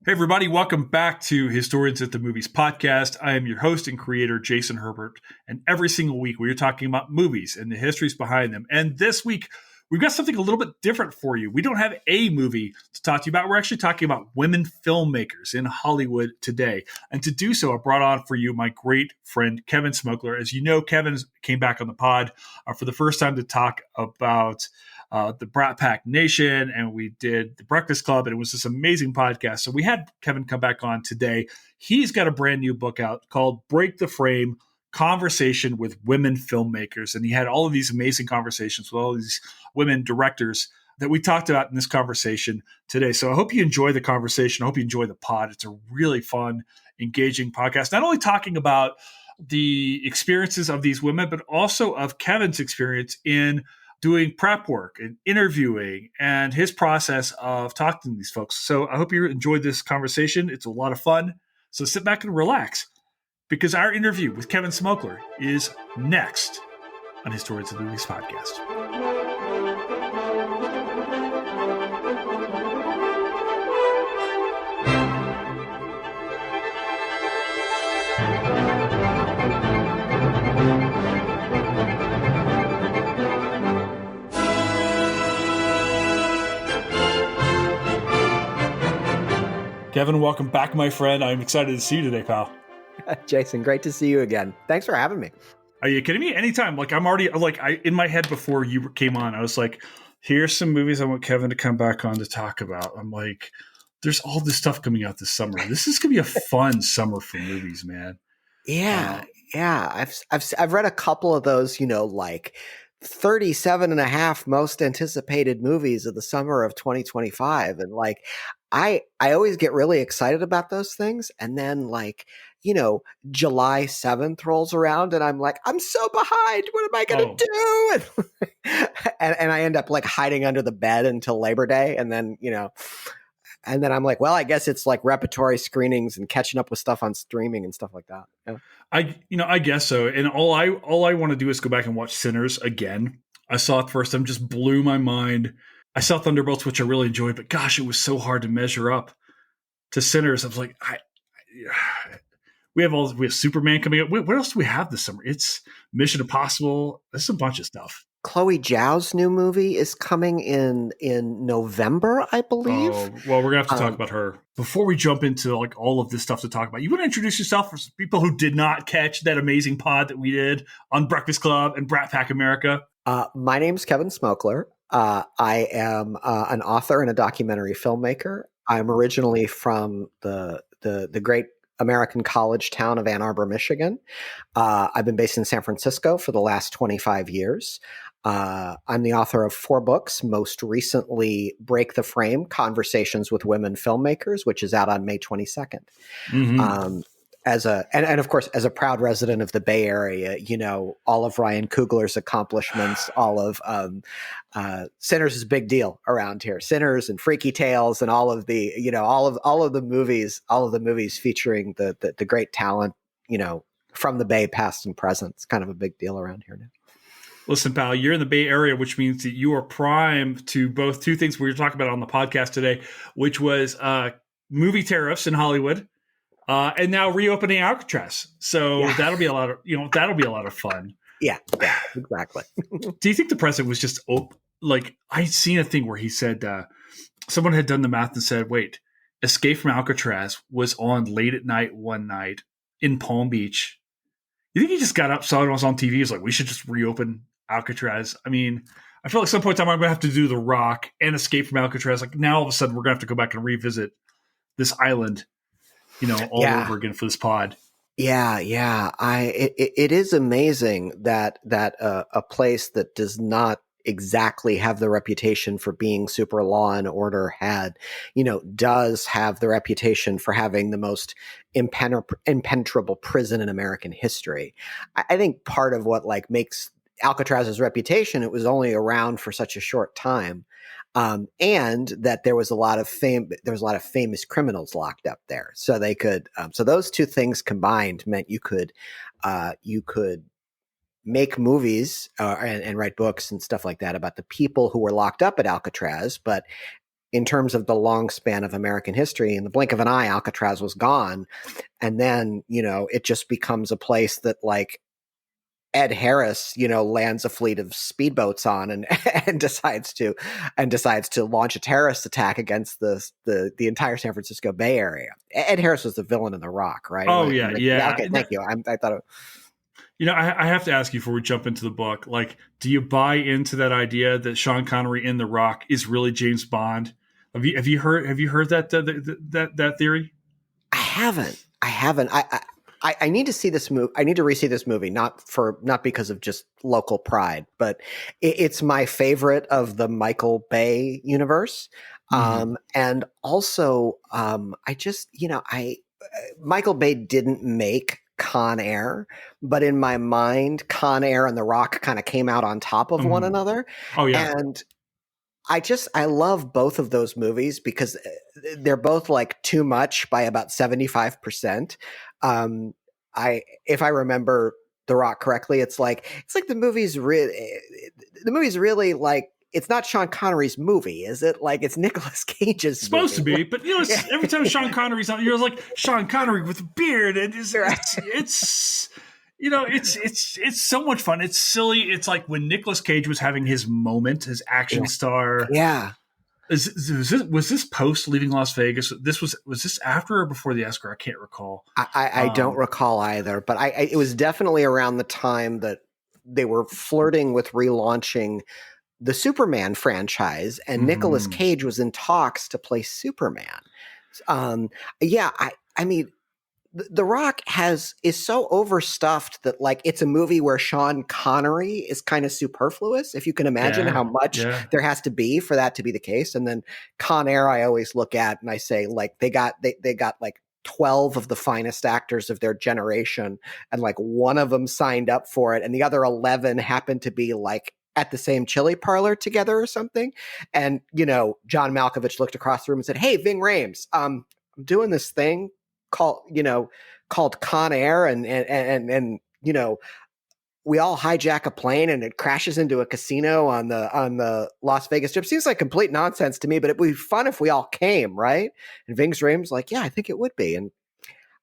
Hey, everybody, welcome back to Historians at the Movies podcast. I am your host and creator, Jason Herbert, and every single week we are talking about movies and the histories behind them. And this week, we've got something a little bit different for you. We don't have a movie to talk to you about. We're actually talking about women filmmakers in Hollywood today. And to do so, I brought on for you my great friend, Kevin Smokler. As you know, Kevin came back on the pod for the first time to talk about the BRAT Pack Nation, and we did the Breakfast Club, and it was this amazing podcast. So we had Kevin come back on today. He's got a brand new book out called Break the Frame, Conversation with Women Filmmakers. And he had all of these amazing conversations with all these women directors that we talked about in this conversation today. So I hope you enjoy the conversation. I hope you enjoy the pod. It's a really fun, engaging podcast, not only talking about the experiences of these women, but also of Kevin's experience in doing prep work and interviewing and his process of talking to these folks. So I hope you enjoyed this conversation. It's a lot of fun. So sit back and relax because our interview with Kevin Smokler is next on Historians of the Movies podcast. Kevin, welcome back, my friend. I'm excited to see you today, pal. Jason, great to see you again. Thanks for having me. Are you kidding me? Anytime. Like I'm already in my head before you came on, I was like, here's some movies I want Kevin to come back on to talk about. I'm like, there's all this stuff coming out this summer. This is gonna be a fun summer for movies, man. Yeah. I've read a couple of those, like 37 and a half most anticipated movies of the summer of 2025. And I always get really excited about those things. And then July 7th rolls around and I'm like, I'm so behind. What am I going to do? And I end up hiding under the bed until Labor Day. And then, and then I'm like, well, I guess it's repertory screenings and catching up with stuff on streaming and stuff like that. Yeah. I guess so. And all I want to do is go back and watch Sinners again. I saw it first time, just blew my mind. I saw Thunderbolts, which I really enjoyed, but gosh, it was so hard to measure up to Sinners. I was like, we have Superman coming up. What else do we have this summer? It's Mission Impossible. There's a bunch of stuff. Chloe Zhao's new movie is coming in November, I believe. Oh, well, we're going to have to talk about her. Before we jump into all of this stuff to talk about, you want to introduce yourself for people who did not catch that amazing pod that we did on Breakfast Club and BRAT Pack America? My name's Kevin Smokler. I am an author and a documentary filmmaker. I'm originally from the great American college town of Ann Arbor, Michigan. I've been based in San Francisco for the last 25 years. I'm the author of 4 books, most recently Break the Frame, Conversations with Women Filmmakers, which is out on May 22nd. Mm-hmm. And of course, as a proud resident of the Bay Area, all of Ryan Coogler's accomplishments, all of Sinners is a big deal around here. Sinners and Freaky Tales and all of the, all of the movies featuring the great talent, from the Bay, past and present. It's kind of a big deal around here now. Listen, pal, you're in the Bay Area, which means that you are prime to both two things we were talking about on the podcast today, which was movie tariffs in Hollywood. And now reopening Alcatraz. So that'll be a lot of fun. Yeah, exactly. Do you think the president was just I'd seen a thing where he said someone had done the math and said, wait, Escape from Alcatraz was on late at night one night in Palm Beach. You think he just got up, saw it was on TV, was like, we should just reopen Alcatraz? I mean, I feel like some point in time I'm going to have to do The Rock and Escape from Alcatraz. Like now all of a sudden we're going to have to go back and revisit this island all over again for this pod. Yeah. It is amazing that a place that does not exactly have the reputation for being super law and order does have the reputation for having the most impenetrable prison in American history. I think part of what makes Alcatraz's reputation, it was only around for such a short time. And that there was a lot of famous criminals locked up there. So they could, so those two things combined meant you could make movies and write books and stuff like that about the people who were locked up at Alcatraz. But in terms of the long span of American history. In the blink of an eye, Alcatraz was gone. And then, it just becomes a place that like Ed Harris, lands a fleet of speedboats on and decides to launch a terrorist attack against the entire San Francisco Bay Area. Ed Harris was the villain in The Rock, right? Oh, yeah. Okay, thank you. I thought I have to ask you before we jump into the book, like, do you buy into that idea that Sean Connery in The Rock is really James Bond? Have you heard that theory? I haven't. I need to see this movie. I need to re-see this movie, not because of just local pride, but it's my favorite of the Michael Bay universe. And also, Michael Bay didn't make Con Air, but in my mind, Con Air and The Rock kind of came out on top of one another. Oh yeah. And I love both of those movies because they're both like too much by about 75%. If I remember The Rock correctly, it's like the movie's really like, it's not Sean Connery's movie, is it? Like, it's Nicolas Cage's It's supposed movie. to be, but every time Sean Connery's on, you're like Sean Connery with a beard, and it's so much fun. It's silly. It's like when Nicolas Cage was having his moment, his action star. Yeah. Was this post leaving Las Vegas? Was this after or before the Oscar? I can't recall. I don't recall either, but it was definitely around the time that they were flirting with relaunching the Superman franchise, and Nicolas Cage was in talks to play Superman. I mean, The Rock is so overstuffed that like it's a movie where Sean Connery is kind of superfluous. If you can imagine how much there has to be for that to be the case. And then Con Air, I always look at and I say like they got like 12 of the finest actors of their generation, and like one of them signed up for it, and the other 11 happened to be like at the same chili parlor together or something. And John Malkovich looked across the room and said, "Hey, Ving Rhames, I'm doing this thing called Con Air, and we all hijack a plane and it crashes into a casino on the Las Vegas Strip. Seems like complete nonsense to me, but it would be fun if we all came, right?" And Ving Rhames like, "Yeah, I think it would be." And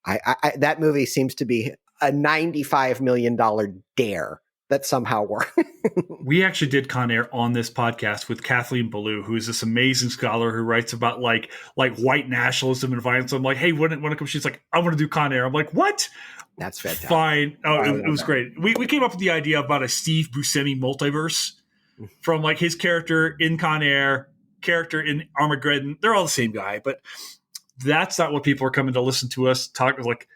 I that movie seems to be a $95 million dare that somehow worked. We actually did Con Air on this podcast with Kathleen Ballou, who is this amazing scholar who writes about like white nationalism and violence. I'm like, "Hey, when it comes," she's like, "I want to do Con Air." I'm like, "What?" That's fantastic. Fine. Oh, it was great. We came up with the idea about a Steve Buscemi multiverse from like his character in Con Air, character in Armageddon. They're all the same guy, but that's not what people are coming to listen to us talk. Like,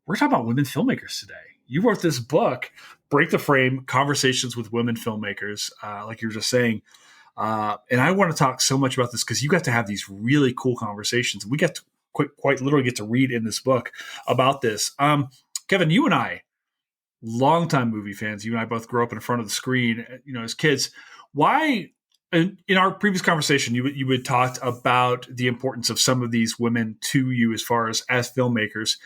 we're talking about women filmmakers today. You wrote this book, Break the Frame, Conversations with Women Filmmakers, like you were just saying. And I want to talk so much about this because you got to have these really cool conversations. We got to quite literally get to read in this book about this. Kevin, you and I, longtime movie fans, you and I both grew up in front of the screen, as kids. Why, in our previous conversation, you had talked about the importance of some of these women to you as far as filmmakers.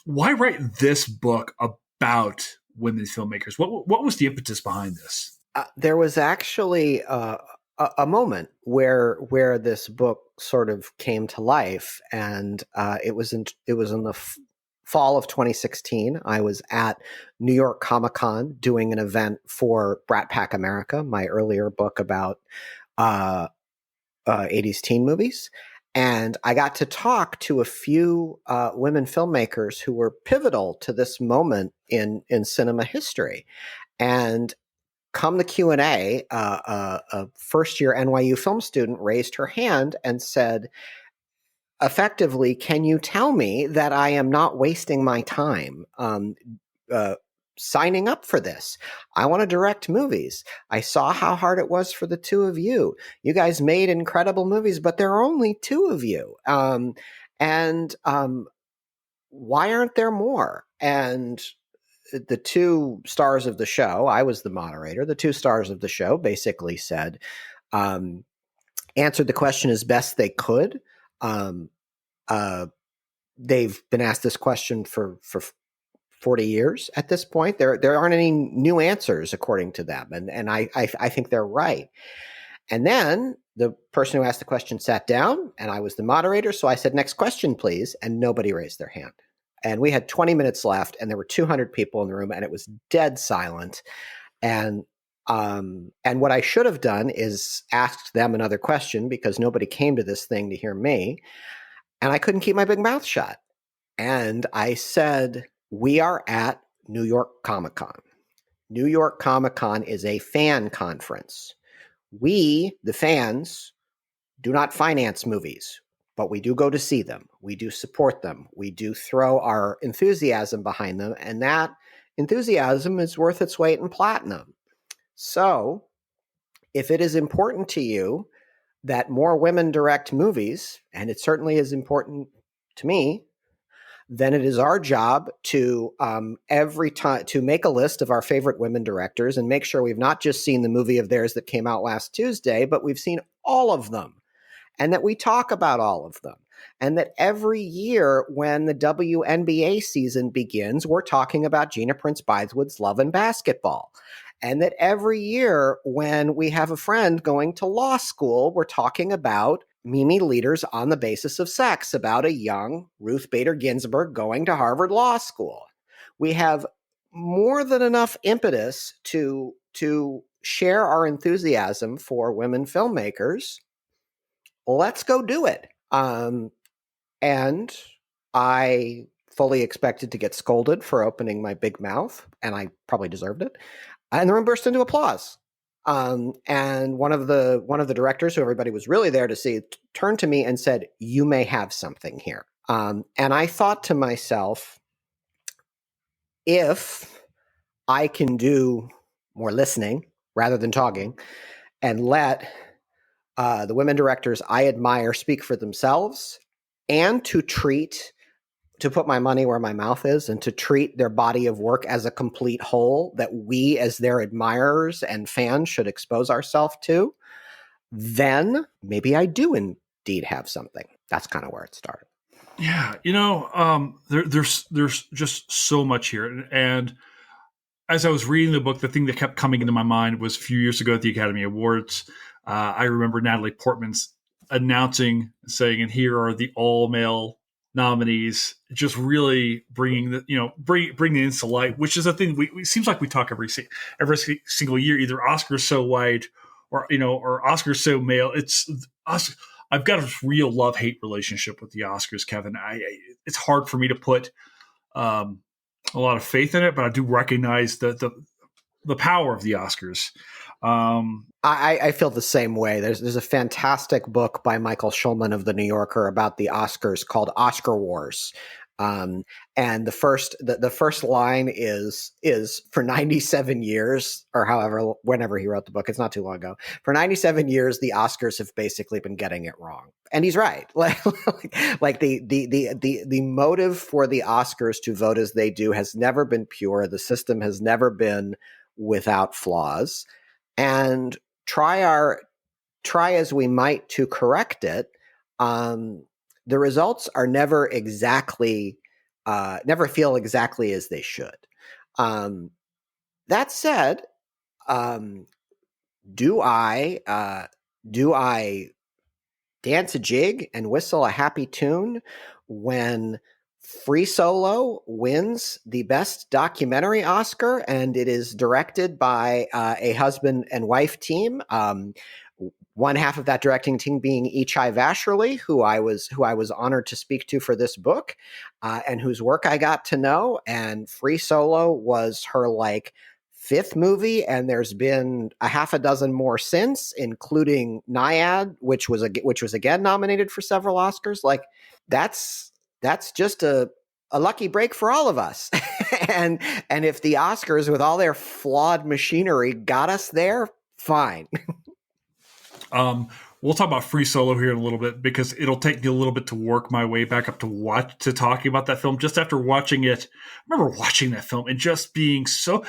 Why write this book about women filmmakers? What was the impetus behind this? There was actually a moment where this book sort of came to life, and it was in the fall of 2016. I was at New York Comic Con doing an event for BRAT Pack America, my earlier book about 80s teen movies. And I got to talk to a few women filmmakers who were pivotal to this moment in cinema history. And come the Q&A, a first-year NYU film student raised her hand and said, effectively, "Can you tell me that I am not wasting my time signing up for this? I want to direct movies. I saw how hard it was for the two of you. You guys made incredible movies, but there are only two of you. And why aren't there more?" And the two stars of the show, I was the moderator, the two stars of the show basically said, answered the question as best they could. They've been asked this question for 40 years at this point. There aren't any new answers according to them. And I think they're right. And then the person who asked the question sat down, and I was the moderator. So I said, next question, please. And nobody raised their hand. And we had 20 minutes left, and there were 200 people in the room, and it was dead silent. And what I should have done is asked them another question, because nobody came to this thing to hear me. And I couldn't keep my big mouth shut. And I said, we are at New York Comic Con. New York Comic Con is a fan conference. We, the fans, do not finance movies, but we do go to see them. We do support them. We do throw our enthusiasm behind them, and that enthusiasm is worth its weight in platinum. So, if it is important to you that more women direct movies, and it certainly is important to me, then it is our job to every time to make a list of our favorite women directors and make sure we've not just seen the movie of theirs that came out last Tuesday, but we've seen all of them, and that we talk about all of them. And that every year when the WNBA season begins, we're talking about Gina Prince Bythewood's Love and Basketball. And that every year when we have a friend going to law school, we're talking about Mimi Leaders on the Basis of Sex, about a young Ruth Bader Ginsburg going to Harvard Law School. We have more than enough impetus to share our enthusiasm for women filmmakers. Let's go do it. And I fully expected to get scolded for opening my big mouth, and I probably deserved it. And the room burst into applause. And one of the directors, who everybody was really there to see, turned to me and said, "You may have something here." And I thought to myself, if I can do more listening rather than talking, and let the women directors I admire speak for themselves, and to put my money where my mouth is, and to treat their body of work as a complete whole that we as their admirers and fans should expose ourselves to, then maybe I do indeed have something. That's kind of where it started. Yeah, there's just so much here. And as I was reading the book, the thing that kept coming into my mind was a few years ago at the Academy Awards. I remember Natalie Portman's announcing, saying, "And here are the all-male nominees," just really bringing bringing this to light, which is a thing it seems like we talk every single year. Either Oscars so white, or Oscars so male. It's I've got a real love-hate relationship with the Oscars, Kevin. It's hard for me to put a lot of faith in it, but I do recognize the power of the Oscars. I feel the same way. There's a fantastic book by Michael Schulman of The New Yorker about the Oscars called Oscar Wars. And the first line is for 97 years, or whenever he wrote the book, it's not too long ago. For 97 years, the Oscars have basically been getting it wrong. And he's right. Like the motive for the Oscars to vote as they do has never been pure. The system has never been without flaws. And try as we might to correct it, the results are never feel exactly as they should. That said, do I dance a jig and whistle a happy tune when Free Solo wins the Best Documentary Oscar, and it is directed by a husband and wife team? One half of that directing team being Ichai Vashrali, who I was honored to speak to for this book, and whose work I got to know. And Free Solo was her fifth movie, and there's been a half a dozen more since, including Nyad, which was again nominated for several Oscars. That's just a lucky break for all of us. and if the Oscars, with all their flawed machinery, got us there, fine. We'll talk about Free Solo here in a little bit, because it'll take me a little bit to work my way back up to talking about that film. Just after watching it, I remember watching that film and just being so.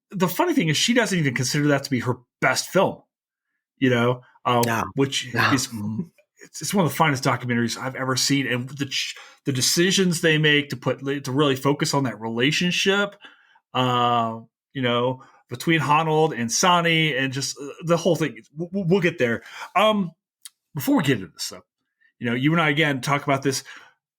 The funny thing is, she doesn't even consider that to be her best film, which is. It's one of the finest documentaries I've ever seen, and the decisions they make to really focus on that relationship, between Honnold and Sonny, and just the whole thing. We'll get there. before we get into this stuff, you and I again talk about this.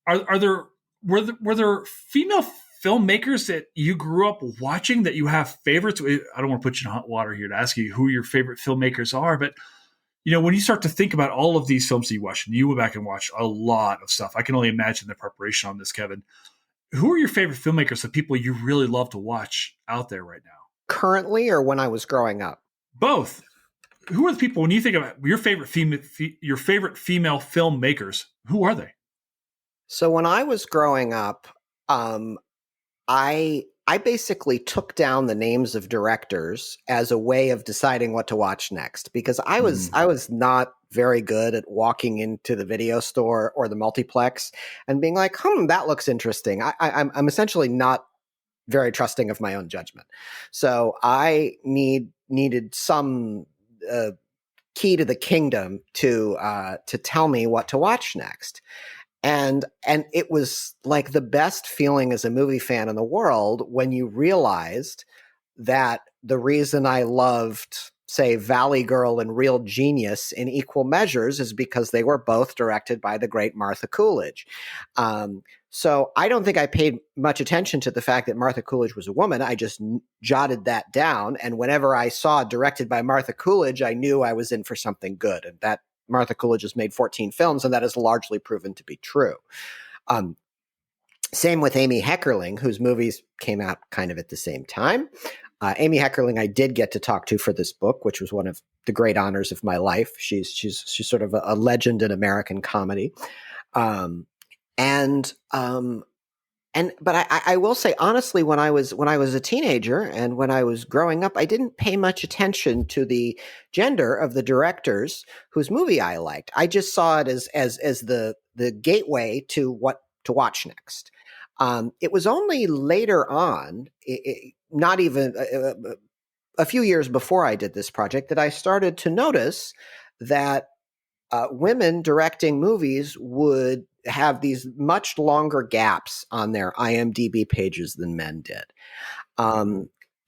Were there female filmmakers that you grew up watching that you have favorites? I don't want to put you in hot water here to ask you who your favorite filmmakers are, but when you start to think about all of these films that you watched, and you went back and watched a lot of stuff, I can only imagine the preparation on this, Kevin. Who are your favorite filmmakers, the people you really love to watch out there right now? Currently, or when I was growing up? Both. Who are the people, when you think about your favorite female filmmakers, who are they? So when I was growing up, I basically took down the names of directors as a way of deciding what to watch next, because I was not very good at walking into the video store or the multiplex and being like, that looks interesting. I'm essentially not very trusting of my own judgment. So I needed some key to the kingdom to tell me what to watch next. And it was like the best feeling as a movie fan in the world when you realized that the reason I loved, say, Valley Girl and Real Genius in equal measures is because they were both directed by the great Martha Coolidge. So I don't think I paid much attention to the fact that Martha Coolidge was a woman. I just jotted that down. And whenever I saw directed by Martha Coolidge, I knew I was in for something good. And that Martha Coolidge has made 14 films, and that is largely proven to be true. Same with Amy Heckerling, whose movies came out kind of at the same time. Amy Heckerling, I did get to talk to for this book, which was one of the great honors of my life. She's sort of a legend in American comedy. But I will say honestly, when I was a teenager and when I was growing up, I didn't pay much attention to the gender of the directors whose movie I liked. I just saw it as the gateway to what to watch next. It was only later on, not even a few years before I did this project, that I started to notice that women directing movies would have these much longer gaps on their IMDb pages than men did.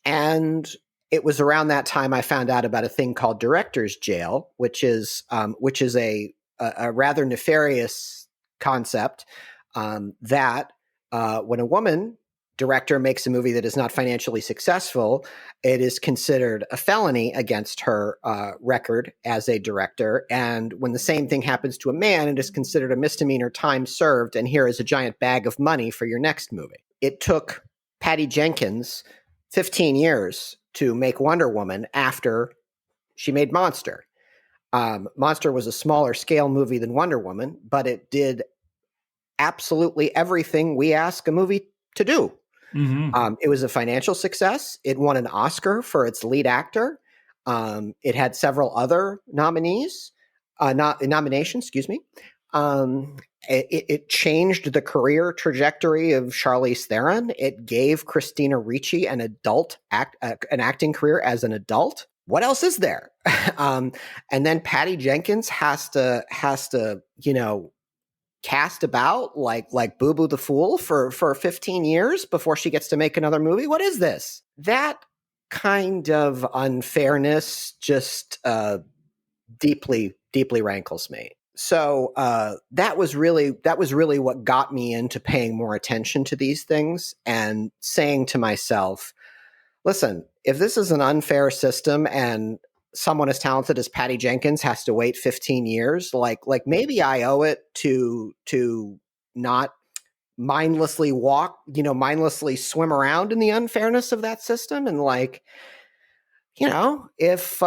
And it was around that time I found out about a thing called director's jail, which is a rather nefarious concept that when a woman director makes a movie that is not financially successful, it is considered a felony against her record as a director. And when the same thing happens to a man, it is considered a misdemeanor, time served, and here is a giant bag of money for your next movie. It took Patty Jenkins 15 years to make Wonder Woman after she made Monster. Monster was a smaller scale movie than Wonder Woman, but it did absolutely everything we ask a movie to do. Mm-hmm. It was a financial success. It won an Oscar for its lead actor. It had several other nominations. Excuse me. It changed the career trajectory of Charlize Theron. It gave Christina Ricci an acting career as an adult. What else is there? And then Patty Jenkins has to cast about like Boo Boo the Fool for 15 years before she gets to make another movie. What is this? That kind of unfairness just deeply rankles me. So that was really what got me into paying more attention to these things and saying to myself, listen, if this is an unfair system and someone as talented as Patty Jenkins has to wait 15 years, like maybe I owe it to not mindlessly mindlessly swim around in the unfairness of that system. And if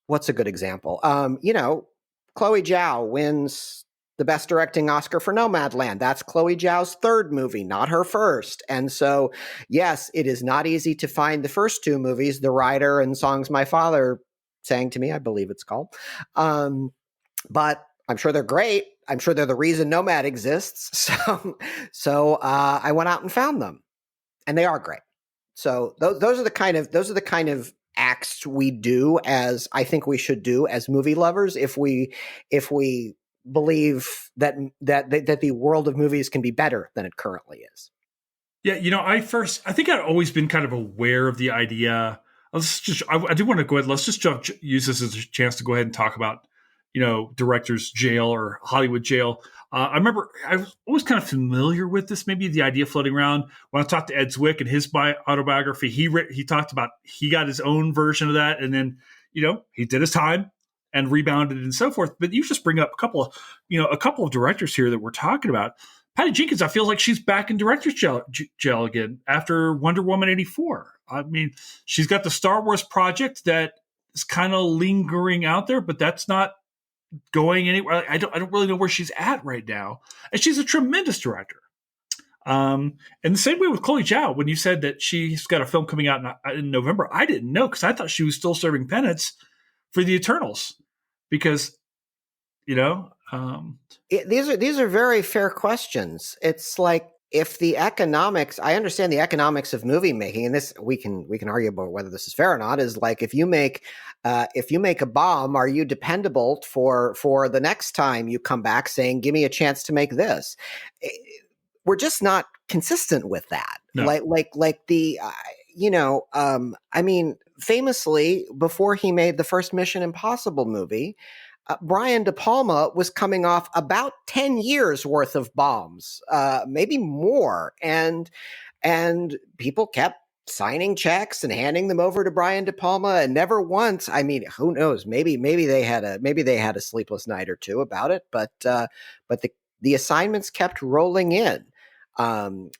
what's a good example? Chloe Zhao wins the Best Directing Oscar for Nomadland. That's Chloe Zhao's third movie, not her first. And so, yes, it is not easy to find the first two movies, The Rider and Songs My Father Sang to Me, I believe it's called. But I'm sure they're great. I'm sure they're the reason Nomad exists. So I went out and found them, and they are great. So those are the kind of acts we do, as I think we should do as movie lovers, if we believe that the world of movies can be better than it currently is. Yeah, I think I'd always been kind of aware of the idea I do want to go ahead. Let's just use this as a chance to go ahead and talk about, director's jail or Hollywood jail. I remember I was always kind of familiar with this, maybe the idea floating around. When I talked to Ed Zwick in his autobiography, he talked about he got his own version of that. And then, he did his time and rebounded and so forth. But you just bring up a couple of directors here that we're talking about. Patty Jenkins, I feel like she's back in director's jail again after Wonder Woman 84. I mean, she's got the Star Wars project that is kind of lingering out there, but that's not going anywhere. I don't really know where she's at right now. And she's a tremendous director. And the same way with Chloe Zhao, when you said that she's got a film coming out in November, I didn't know because I thought she was still serving penance for the Eternals because, these are very fair questions. It's like, if the economics, I understand the economics of movie making, and this we can argue about whether this is fair or not. Is like if you make a bomb, are you dependable for the next time you come back saying, "Give me a chance to make this"? We're just not consistent with that. No. I mean, famously, before he made the first Mission Impossible movie, Brian De Palma was coming off about 10 years worth of bombs, maybe more. And people kept signing checks and handing them over to Brian De Palma, and never once, I mean, who knows, maybe they had a sleepless night or two about it, but the assignments kept rolling in. In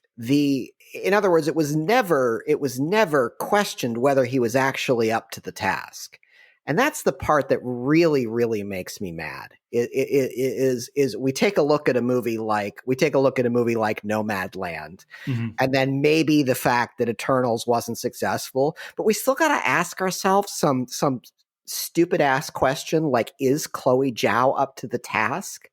other words, it was never questioned whether he was actually up to the task. And that's the part that really, really makes me mad. Is we take a look at a movie like Nomadland, Mm-hmm. and then maybe the fact that Eternals wasn't successful, but we still got to ask ourselves some stupid ass question like, is Chloe Zhao up to the task?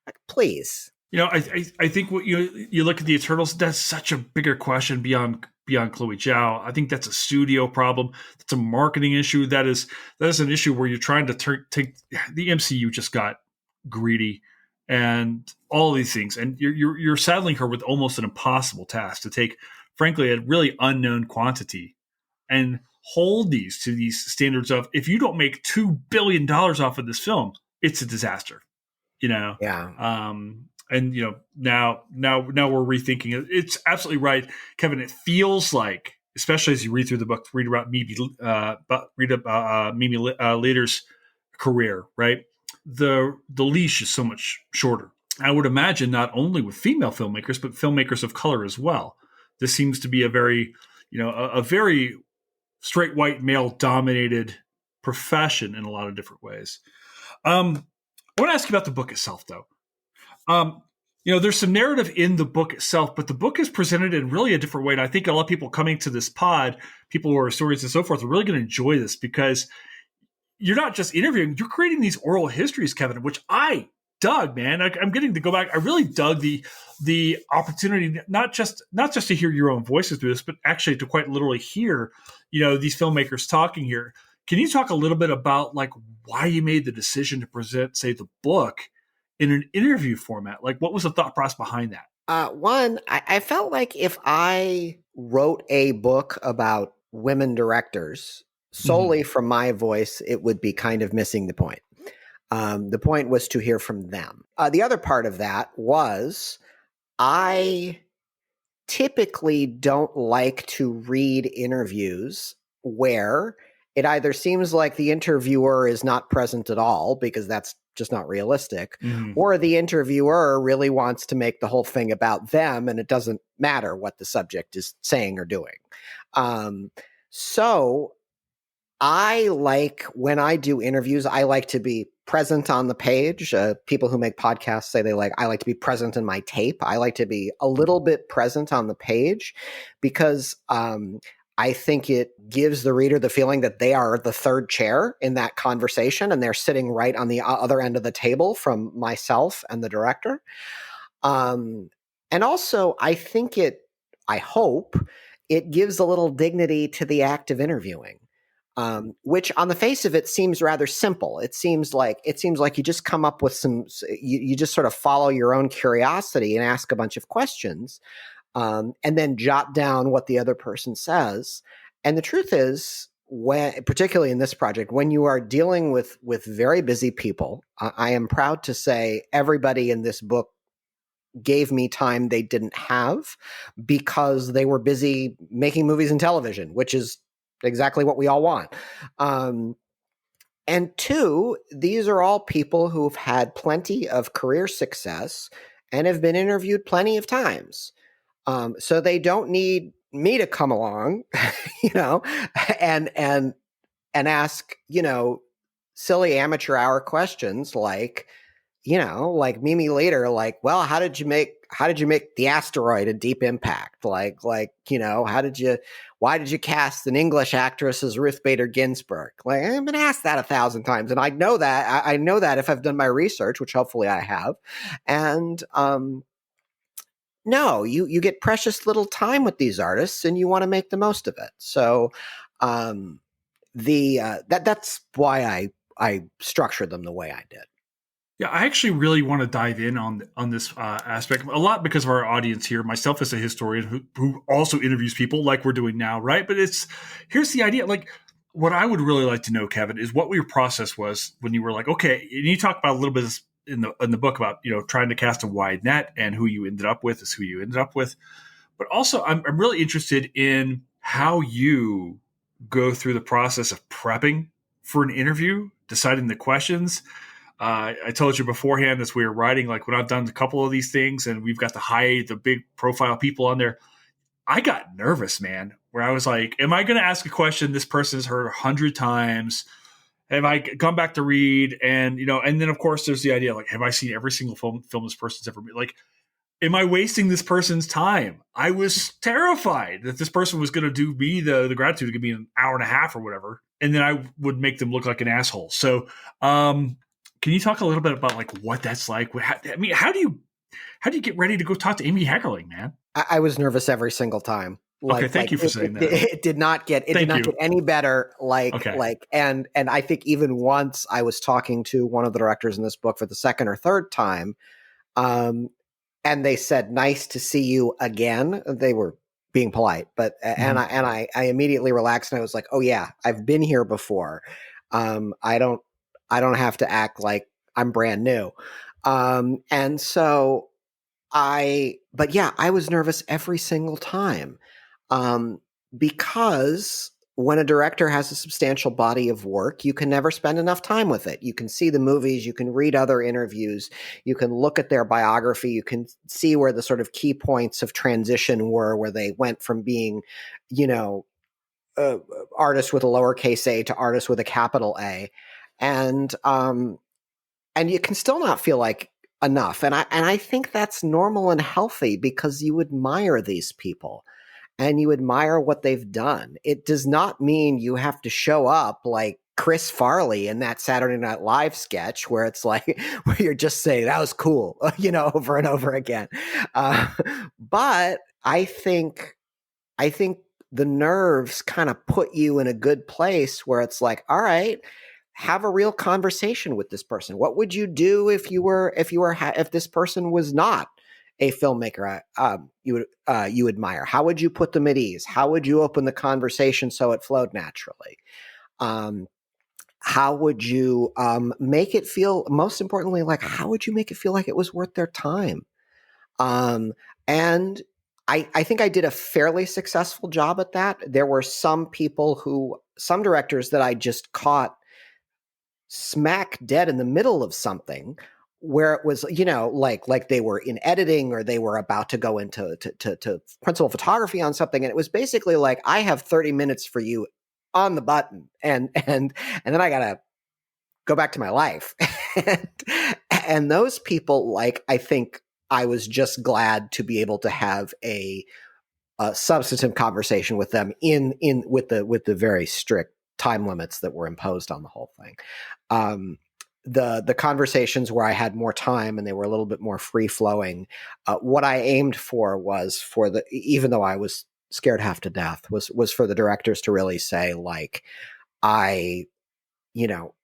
Like, please. I think what you look at the Eternals, that's such a bigger question beyond Chloe Zhao. I think that's a studio problem. That's a marketing issue. That is an issue where you're trying to take the MCU just got greedy and all of these things, and you're saddling her with almost an impossible task to take, frankly, a really unknown quantity and hold these to these standards of, if you don't make $2 billion off of this film, it's a disaster. Yeah. And now we're rethinking it. It's absolutely right, Kevin. It feels like, especially as you read through the book, read about Mimi Leder's career, right? The leash is so much shorter. I would imagine not only with female filmmakers, but filmmakers of color as well. This seems to be a very straight white male dominated profession in a lot of different ways. I want to ask you about the book itself, though. There's some narrative in the book itself, but the book is presented in really a different way. And I think a lot of people coming to this pod, people who are historians and so forth, are really going to enjoy this because you're not just interviewing, you're creating these oral histories, Kevin, which I dug, man. I'm getting to go back. I really dug the opportunity, not just to hear your own voices through this, but actually to quite literally hear, these filmmakers talking here. Can you talk a little bit about like why you made the decision to present, say, the book in an interview format? Like, what was the thought process behind that? One, I felt like if I wrote a book about women directors solely from my voice, it would be kind of missing the point. The point was to hear from them. The other part of that was I typically don't like to read interviews where it either seems like the interviewer is not present at all, because that's just not realistic, or the interviewer really wants to make the whole thing about them and it doesn't matter what the subject is saying or doing. So I like, when I do interviews, I like to be present on the page. People who make podcasts say I like to be present in my tape. I like to be a little bit present on the page because I think it gives the reader the feeling that they are the third chair in that conversation and they're sitting right on the other end of the table from myself and the director. And also, I hope it gives a little dignity to the act of interviewing. Which on the face of it seems rather simple. It seems like you just come up with you just sort of follow your own curiosity and ask a bunch of questions, and then jot down what the other person says. And the truth is, when, particularly in this project, when you are dealing with very busy people, I am proud to say everybody in this book gave me time they didn't have because they were busy making movies and television, which is exactly what we all want. And two, these are all people who've had plenty of career success and have been interviewed plenty of times. So they don't need me to come along, you know, and ask, you know, silly amateur hour questions like, you know, like Mimi later, like, well, how did you make the asteroid a Deep Impact? Like, you know, why did you cast an English actress as Ruth Bader Ginsburg? Like, I've been asked that 1,000 times. And I know that if I've done my research, which hopefully I have. And, no, you get precious little time with these artists and you want to make the most of it. So, that's why I structured them the way I did. Yeah, I actually really want to dive in on this aspect a lot because of our audience here. Myself as a historian who also interviews people like we're doing now, right? But here's the idea. Like, what I would really like to know, Kevin, is what your process was when you were like, okay, and you talk about a little bit in the book about, you know, trying to cast a wide net, and who you ended up with is who you ended up with. But also, I'm really interested in how you go through the process of prepping for an interview, deciding the questions. I told you beforehand as we were writing, like when I've done a couple of these things and we've got the big profile people on there, I got nervous, man, where I was like, am I going to ask a question this person has heard 100 times? Have I gone back to read? And, you know, and then of course there's the idea, like, have I seen every single film this person's ever made? Like, am I wasting this person's time? I was terrified that this person was going to do me the gratitude to give me an hour and a half or whatever. And then I would make them look like an asshole. So, can you talk a little bit about like what that's like? I mean, how do you get ready to go talk to Amy Heckerling, man? I was nervous every single time. Okay, thank you for saying that. It did not get any better. And I think even once I was talking to one of the directors in this book for the second or third time, and they said, "Nice to see you again." They were being polite, but and I immediately relaxed and I was like, "Oh yeah, I've been here before. I don't have to act like I'm brand new." And so but yeah, I was nervous every single time. Because when a director has a substantial body of work, you can never spend enough time with it. You can see the movies, you can read other interviews, you can look at their biography, you can see where the sort of key points of transition were, where they went from being, you know, artist with a lowercase a to artist with a capital A. And you can still not feel like enough. And I think that's normal and healthy because you admire these people and you admire what they've done. It does not mean you have to show up like Chris Farley in that Saturday Night Live sketch where it's like, where you're just saying that was cool, you know, over and over again. But I think the nerves kind of put you in a good place where it's like, all right, have a real conversation with this person. What would you do if this person was not a filmmaker you admire? How would you put them at ease? How would you open the conversation so it flowed naturally? How would you make it feel? Most importantly, like how would you make it feel like it was worth their time? And I think I did a fairly successful job at that. There were some directors that I just caught smack dead in the middle of something where it was, you know, like they were in editing or they were about to go into to principal photography on something. And it was basically like, I have 30 minutes for you on the button. And then I got to go back to my life. and those people, like, I think I was just glad to be able to have a substantive conversation with them with the very strict time limits that were imposed on the whole thing. The conversations where I had more time and they were a little bit more free flowing, what I aimed for was even though I was scared half to death, was for the directors to really say, like,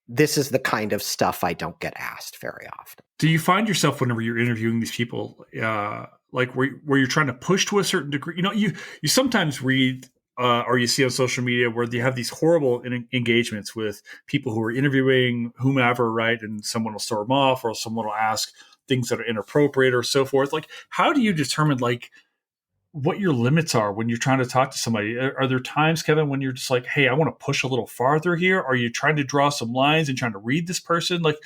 this is the kind of stuff I don't get asked very often. Do you find yourself whenever you're interviewing these people, like where you're trying to push to a certain degree? You know, you sometimes read or you see on social media where you have these horrible engagements with people who are interviewing whomever, right? And someone will storm off, or someone will ask things that are inappropriate or so forth. Like, how do you determine like what your limits are when you're trying to talk to somebody? Are there times, Kevin, when you're just like, hey, I want to push a little farther here? Are you trying to draw some lines and trying to read this person? Like,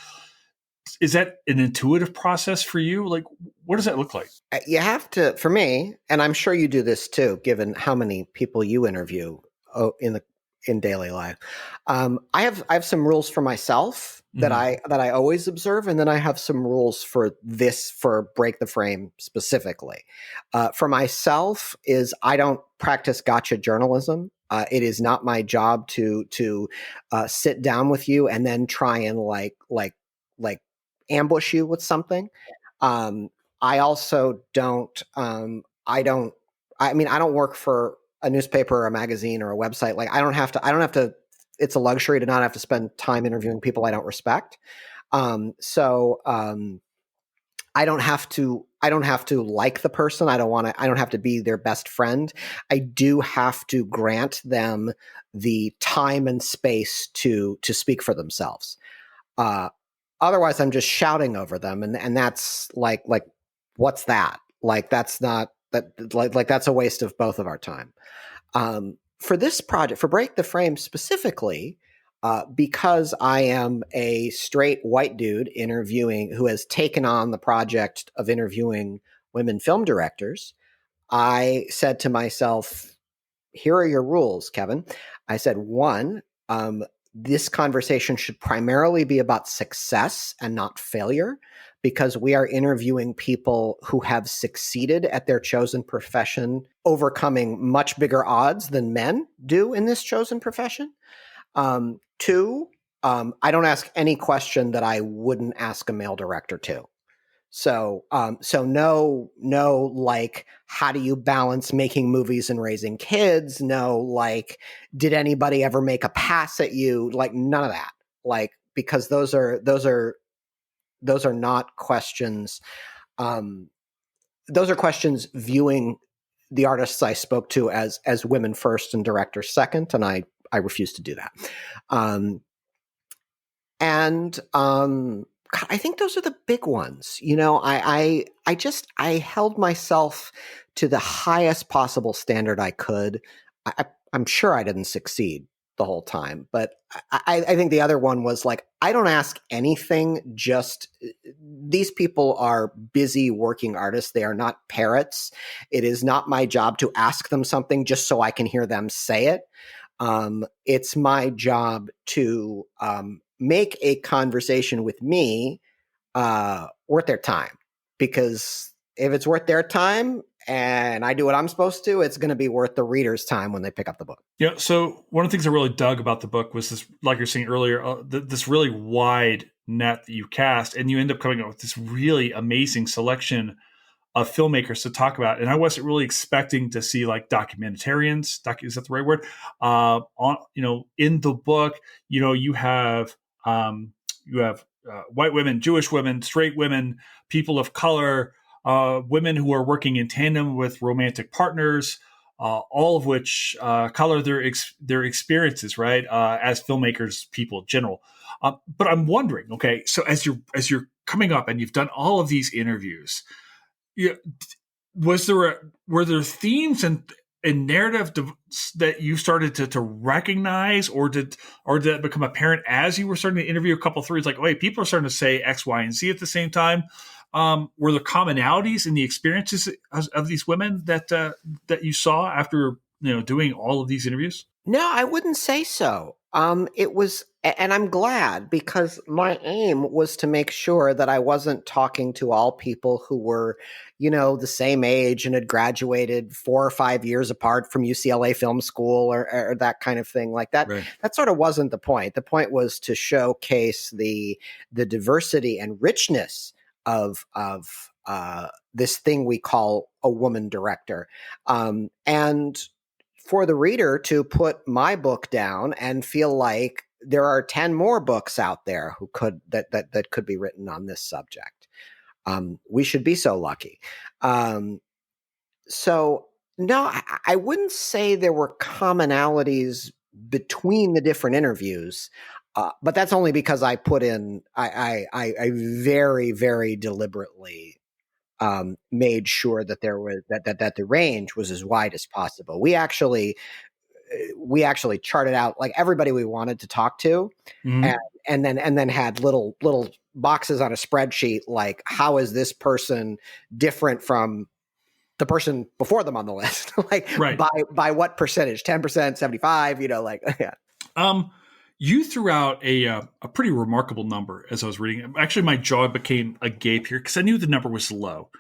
is that an intuitive process for you? Like, what does that look like? You have to, for me, and I'm sure you do this too, given how many people you interview in daily life. I have some rules for myself that I always observe, and then I have some rules for Break the Frame specifically. For myself, is I don't practice gotcha journalism. It is not my job to sit down with you and then try and like ambush you with something. I also don't, I mean, I don't work for a newspaper or a magazine or a website. Like I don't have to, it's a luxury to not have to spend time interviewing people I don't respect. I don't have to like the person. I don't have to be their best friend. I do have to grant them the time and space to speak for themselves. Otherwise I'm just shouting over them. And that's like, what's that? Like, that's not that, like that's a waste of both of our time. For this project, for Break the Frame specifically, because I am a straight white dude who has taken on the project of interviewing women film directors, I said to myself, here are your rules, Kevin. I said, one, this conversation should primarily be about success and not failure, because we are interviewing people who have succeeded at their chosen profession, overcoming much bigger odds than men do in this chosen profession. Two, I don't ask any question that I wouldn't ask a male director to. So no, like, how do you balance making movies and raising kids? No, like, did anybody ever make a pass at you? Like, none of that. Like, because those are not questions. Those are questions viewing the artists I spoke to as women first and directors second, and I refuse to do that. God, I think those are the big ones. You know, I held myself to the highest possible standard I could. I'm sure I didn't succeed the whole time, but I think the other one was like, I don't ask anything. Just these people are busy working artists. They are not parrots. It is not my job to ask them something just so I can hear them say it. It's my job to make a conversation with me worth their time, because if it's worth their time and I do what I'm supposed to, it's going to be worth the reader's time when they pick up the book. Yeah. So one of the things I really dug about the book was this, like you're saying earlier, this really wide net that you cast, and you end up coming up with this really amazing selection of filmmakers to talk about. And I wasn't really expecting to see like documentarians. Is that the right word? In the book, you have white women, Jewish women, straight women, people of color, women who are working in tandem with romantic partners, all of which color their experiences, right, as filmmakers, people in general. But I'm wondering, okay, so as you're coming up and you've done all of these interviews, were there themes and narrative that you started to recognize, or did that become apparent as you were starting to interview a couple threes? Like, oh, hey, people are starting to say X, Y, and Z at the same time. Were there commonalities in the experiences of these women that you saw after doing all of these interviews? No, I wouldn't say so. It was, and I'm glad, because my aim was to make sure that I wasn't talking to all people who were, the same age and had graduated 4 or 5 years apart from UCLA Film School or that kind of thing like that. Right. That sort of wasn't the point. The point was to showcase the diversity and richness of this thing we call a woman director, and for the reader to put my book down and feel like there are 10 more books out there that could be written on this subject. We should be so lucky. So No, I wouldn't say there were commonalities between the different interviews, but that's only because I put in. I very very deliberately made sure that there was that the range was as wide as possible. We actually charted out like everybody we wanted to talk to, and, Mm-hmm. and then had little boxes on a spreadsheet like how is this person different from the person before them on the list, like Right. by what percentage, 10%, 75, like yeah. Um, you threw out a pretty remarkable number as I was reading. Actually, my jaw became agape here because I knew the number was low.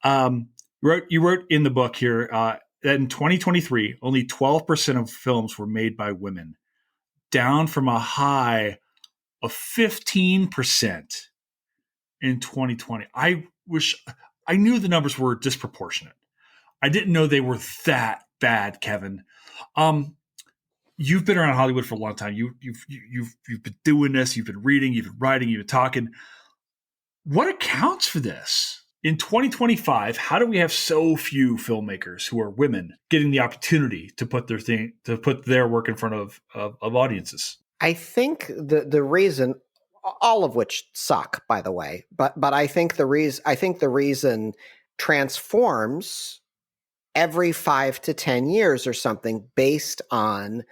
You wrote in the book here that in 2023, only 12% of films were made by women, down from a high of 15% in 2020. I knew the numbers were disproportionate. I didn't know they were that bad, Kevin. Um, you've been around Hollywood for a long time. You've been doing this. You've been reading. You've been writing. You've been talking. What accounts for this? In 2025, how do we have so few filmmakers who are women getting the opportunity to put their work in front of audiences? I think the reason, all of which suck, by the way, but I think the reason transforms every 5 to 10 years or something based on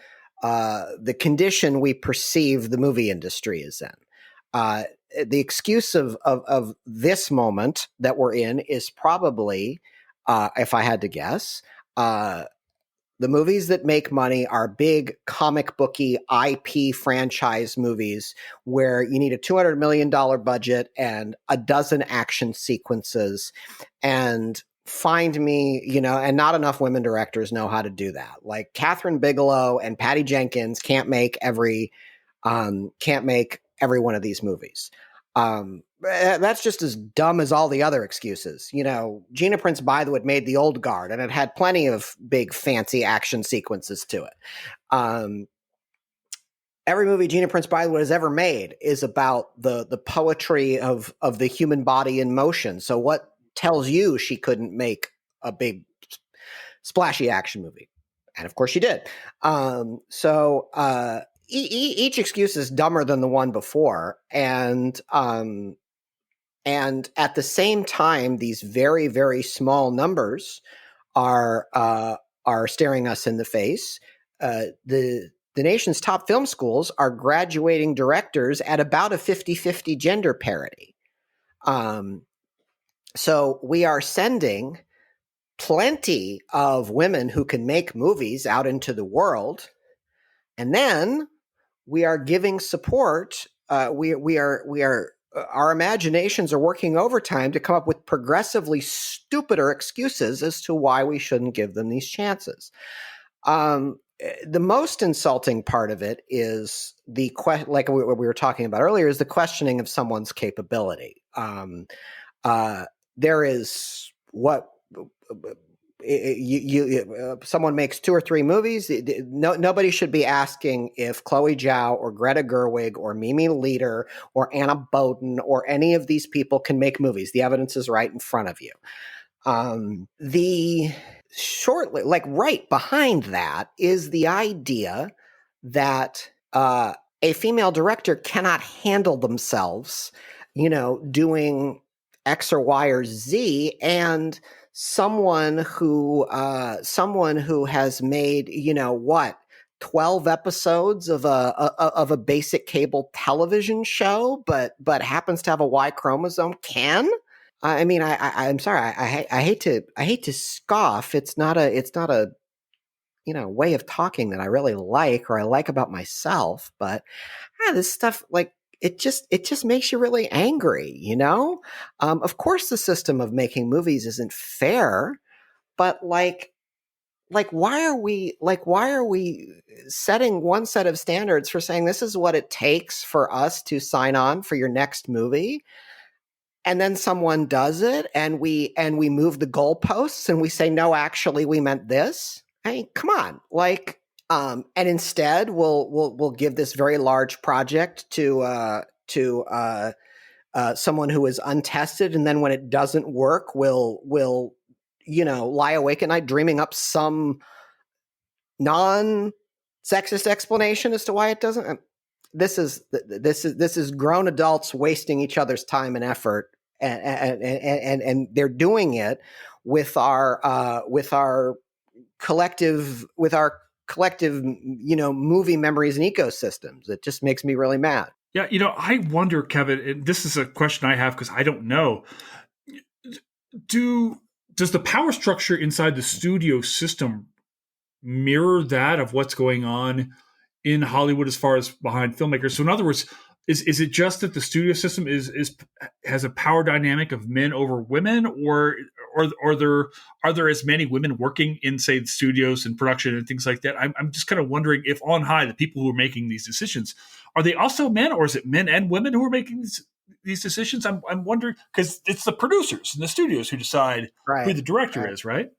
the condition we perceive the movie industry is in. The excuse of this moment that we're in is probably, if I had to guess, the movies that make money are big comic booky IP franchise movies where you need a $200 million budget and a dozen action sequences. And find me, and not enough women directors know how to do that. Like Catherine Bigelow and Patty Jenkins can't make every one of these movies. That's just as dumb as all the other excuses. Gina Prince Bythewood made The Old Guard, and it had plenty of big, fancy action sequences to it. Every movie Gina Prince Bythewood has ever made is about the poetry of the human body in motion. So what tells you she couldn't make a big, splashy action movie? And of course she did. Each excuse is dumber than the one before, and at the same time, these very very small numbers are staring us in the face. The nation's top film schools are graduating directors at about a 50-50 gender parity. So we are sending plenty of women who can make movies out into the world, and then we are giving support. Our imaginations are working overtime to come up with progressively stupider excuses as to why we shouldn't give them these chances. The most insulting part of it is like we were talking about earlier, is the questioning of someone's capability. There is what someone makes 2 or 3 movies. Nobody should be asking if Chloe Zhao or Greta Gerwig or Mimi Leder or Anna Boden or any of these people can make movies. The evidence is right in front of you. Like right behind that is the idea that a female director cannot handle themselves, doing X or Y or Z, and someone who has made 12 episodes of a basic cable television show, but happens to have a Y chromosome can. I mean, I'm sorry. I hate to scoff. It's not a way of talking that I really like or I like about myself. But this stuff, like, it just makes you really angry. Of course, the system of making movies isn't fair, but why are we setting one set of standards for saying this is what it takes for us to sign on for your next movie? And then someone does it, and we move the goalposts, and we say, no, actually, we meant this. I mean, come on, and instead we'll give this very large project to someone who is untested, and then when it doesn't work, we'll lie awake at night dreaming up some non-sexist explanation as to why it doesn't. This is grown adults wasting each other's time and effort, and they're doing it with our collective movie memories and ecosystems. It just makes me really mad. Yeah, I wonder, Kevin, and this is a question I have because I don't know. Does the power structure inside the studio system mirror that of what's going on in Hollywood as far as behind filmmakers? So in other words, is it just that the studio system has a power dynamic of men over women, or are there as many women working in, say, the studios and production and things like that? I'm just kind of wondering if on high, the people who are making these decisions, are they also men, or is it men and women who are making these decisions? I'm wondering, because it's the producers and the studios who decide who the director is, right?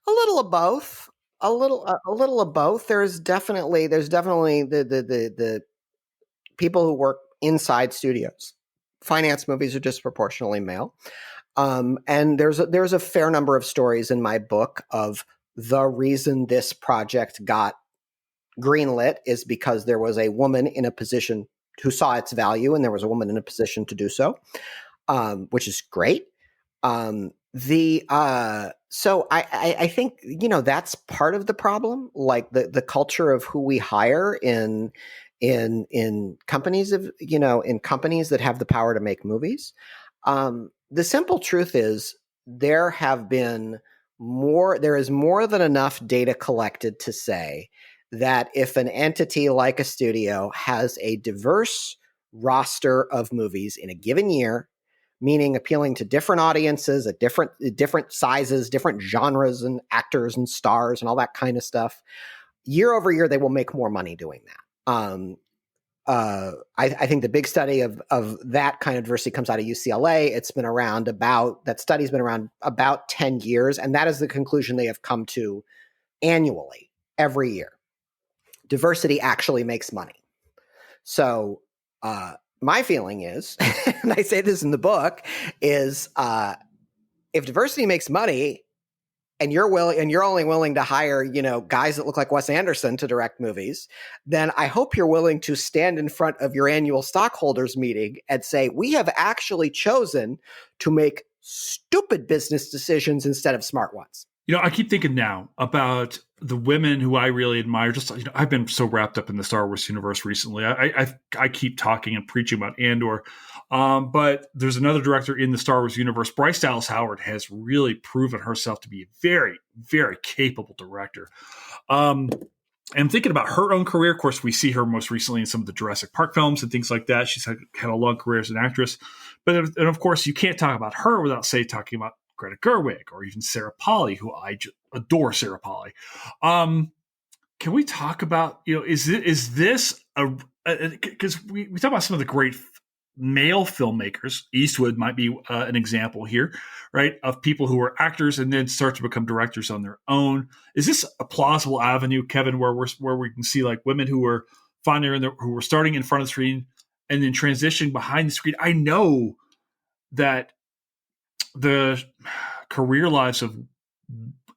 A little of both. A little of both. There's definitely the people who work inside studios. Finance movies are disproportionately male. And there's a fair number of stories in my book of the reason this project got greenlit is because there was a woman in a position who saw its value, and there was a woman in a position to do so, which is great. So I think, that's part of the problem, like the culture of who we hire in companies in companies that have the power to make movies. The simple truth is there is more than enough data collected to say that if an entity like a studio has a diverse roster of movies in a given year, meaning appealing to different audiences at different sizes, different genres and actors and stars and all that kind of stuff, year over year, they will make more money doing that. I think the big study of that kind of diversity comes out of UCLA. That study's been around about 10 years, and that is the conclusion they have come to annually, every year. Diversity actually makes money. So my feeling is, and I say this in the book, is if diversity makes money, and you're only willing to hire, guys that look like Wes Anderson to direct movies, then I hope you're willing to stand in front of your annual stockholders meeting and say, we have actually chosen to make stupid business decisions instead of smart ones. I keep thinking now about the women who I really admire. Just, I've been so wrapped up in the Star Wars universe recently. I keep talking and preaching about Andor. But there's another director in the Star Wars universe. Bryce Dallas Howard has really proven herself to be a very, very capable director. I'm thinking about her own career. Of course, we see her most recently in some of the Jurassic Park films and things like that. She's had a long career as an actress. And of course, you can't talk about her without, talking about Greta Gerwig or even Sarah Polley, who I just adore. Sarah Polley. Can we talk about, is this because we talk about some of the great male filmmakers. Eastwood might be an example here, right, of people who are actors and then start to become directors on their own. Is this a plausible avenue, Kevin, where we can see like women who are who were starting in front of the screen and then transitioning behind the screen? I know that the career lives of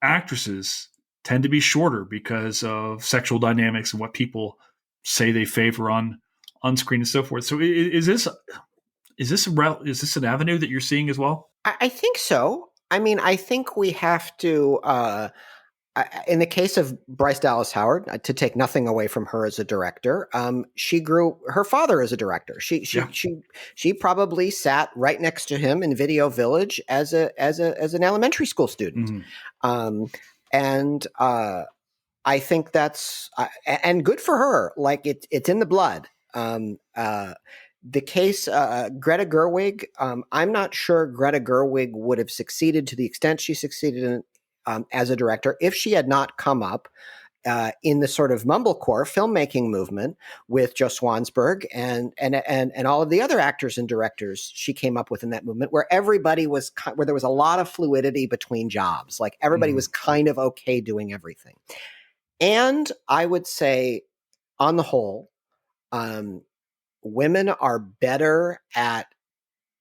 actresses tend to be shorter because of sexual dynamics and what people say they favor on screen and so forth. So is this an avenue that you're seeing as well? I think so. I mean, I think we have to, in the case of Bryce Dallas Howard, to take nothing away from her as a director, her father as a director. She probably sat right next to him in Video Village as an elementary school student. Mm-hmm. And I think that's and good for her. Like it's in the blood. The case Greta Gerwig, I'm not sure Greta Gerwig would have succeeded to the extent she succeeded in as a director if she had not come up in the sort of mumblecore filmmaking movement with Joe Swansburg and all of the other actors and directors she came up with in that movement, where where there was a lot of fluidity between jobs. Like everybody was kind of okay doing everything. And I would say, on the whole, women are better at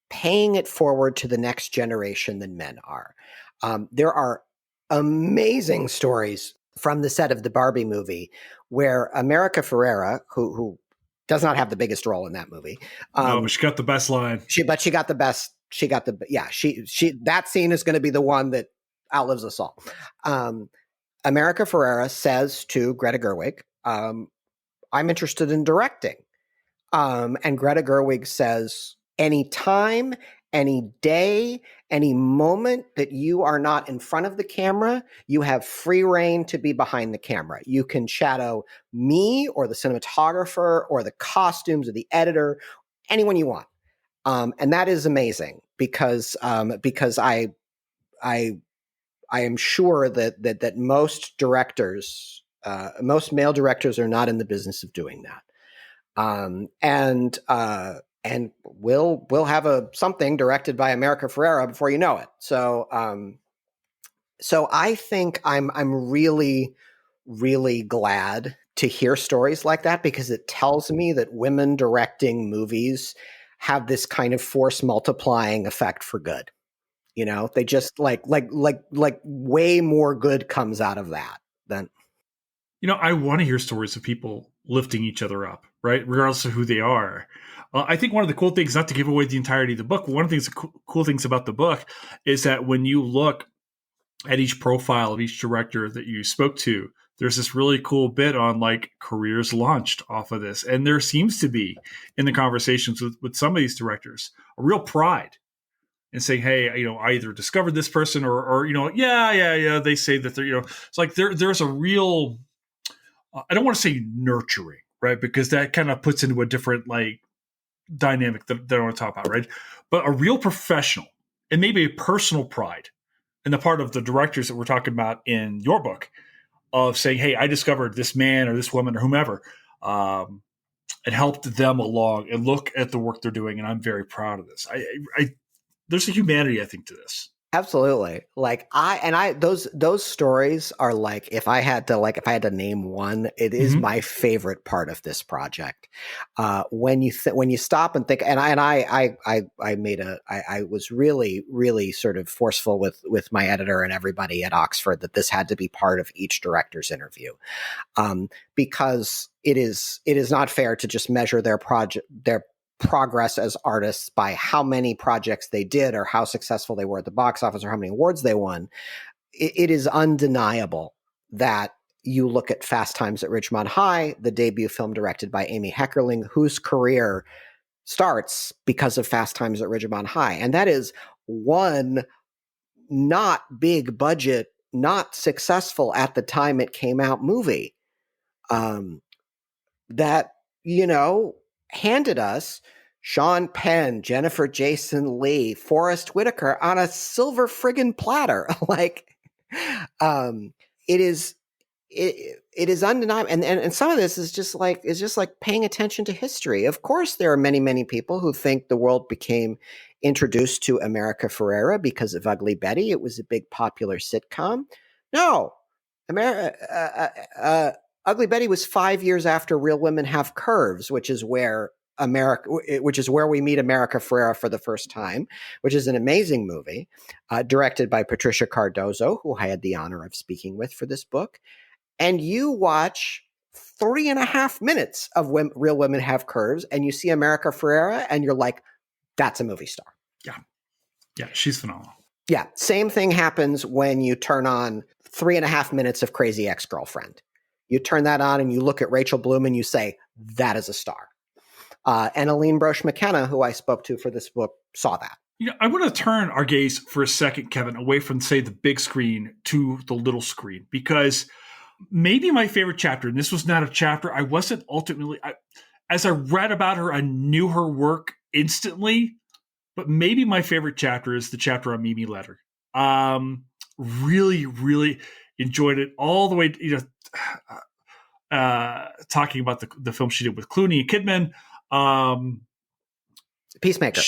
paying it forward to the next generation than men are. There are amazing stories from the set of the Barbie movie where America Ferrera, who does not have the biggest role in that movie. No, but she got the best line. She got the best. She that scene is going to be the one that outlives us all. America Ferrera says to Greta Gerwig, I'm interested in directing. And Greta Gerwig says, any time, any day, any moment that you are not in front of the camera, you have free reign to be behind the camera. You can shadow me or the cinematographer or the costumes or the editor, anyone you want. And that is amazing because I am sure that most directors, most male directors, are not in the business of doing that. And we'll have something directed by America Ferrera before you know it. So I think I'm really, really glad to hear stories like that, because it tells me that women directing movies have this kind of force multiplying effect for good. You know, they just like way more good comes out of that than. I want to hear stories of people lifting each other up, right? Regardless of who they are. I think one of the cool things, not to give away the entirety of the book, one of the cool things about the book is that when you look at each profile of each director that you spoke to, there's this really cool bit on like careers launched off of this. And there seems to be, in the conversations with some of these directors, a real pride in saying, hey, I either discovered this person or they say that they're, it's like there's a real, I don't want to say nurturing, right? Because that kind of puts into a different like dynamic that I want to talk about, right? But a real professional and maybe a personal pride in the part of the directors that we're talking about in your book of saying, hey, I discovered this man or this woman or whomever and helped them along and look at the work they're doing. And I'm very proud of this. There's a humanity, I think, to this. Absolutely. Those stories are like, if I had to name one, it is my favorite part of this project. When you stop and think, I was really, really sort of forceful with my editor and everybody at Oxford that this had to be part of each director's interview. Because it is not fair to just measure their progress as artists by how many projects they did or how successful they were at the box office or how many awards they won. It is undeniable that you look at Fast Times at Ridgemont High, the debut film directed by Amy Heckerling, whose career starts because of Fast Times at Ridgemont High. And that is one not big budget, not successful at the time it came out movie that, handed us Sean Penn, Jennifer Jason Leigh, Forrest Whitaker on a silver friggin' platter. It is undeniable. And some of this is just like paying attention to history. Of course, there are many, many people who think the world became introduced to America Ferrera because of Ugly Betty. It was a big popular sitcom. No, Ugly Betty was 5 years after Real Women Have Curves, which is where we meet America Ferrera for the first time, which is an amazing movie, directed by Patricia Cardozo, who I had the honor of speaking with for this book. And you watch 3.5 minutes of Real Women Have Curves, and you see America Ferrera, and you're like, that's a movie star. Yeah, she's phenomenal. Yeah, same thing happens when you turn on 3.5 minutes of Crazy Ex-Girlfriend. You turn that on and you look at Rachel Bloom and you say, that is a star. And Aline Broche McKenna, who I spoke to for this book, saw that. I want to turn our gaze for a second, Kevin, away from, say, the big screen to the little screen, because maybe my favorite chapter, and this was not a chapter, I wasn't ultimately, as I read about her, I knew her work instantly, but maybe my favorite chapter is the chapter on Mimi Leder. Really, really enjoyed it all the way, talking about the film she did with Clooney and Kidman. Peacemaker.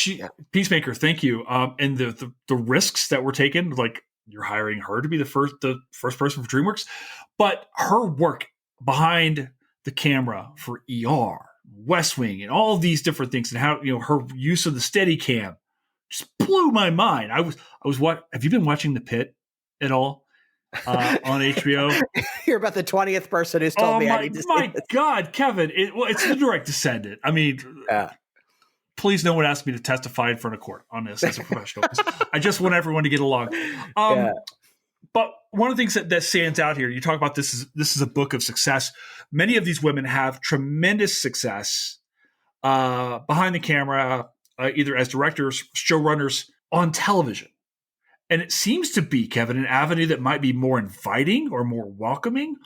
Peacemaker, thank you. And the risks that were taken, like you're hiring her to be the first person for DreamWorks, but her work behind the camera for ER, West Wing, and all these different things, and how her use of the Steadicam just blew my mind. I was what? Have you been watching The Pit at all? on HBO. You're about the 20th person who's told me I need to see my this. God, Kevin! It's the direct descendant. I mean, please, no one asked me to testify in front of court on this as a professional. I just want everyone to get along. But one of the things that stands out here, you talk about this is a book of success. Many of these women have tremendous success behind the camera, either as directors, showrunners, on television. And it seems to be, Kevin, an avenue that might be more inviting or more welcoming.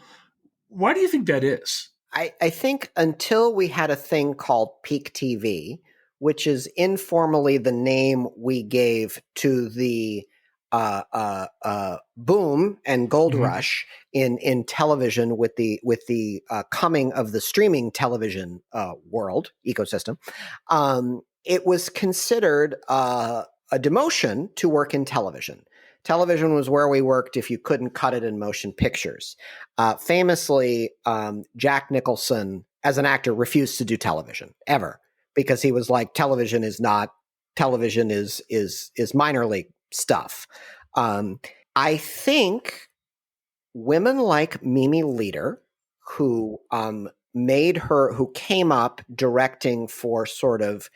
Why do you think that is? I think until we had a thing called Peak TV, which is informally the name we gave to the boom and gold rush in television with the coming of the streaming television world ecosystem, it was considered a demotion to work in television. Television was where we worked if you couldn't cut it in motion pictures. Famously, Jack Nicholson, as an actor, refused to do television ever because he was like, television is minor league stuff. I think women like Mimi Leder, who came up directing for sort of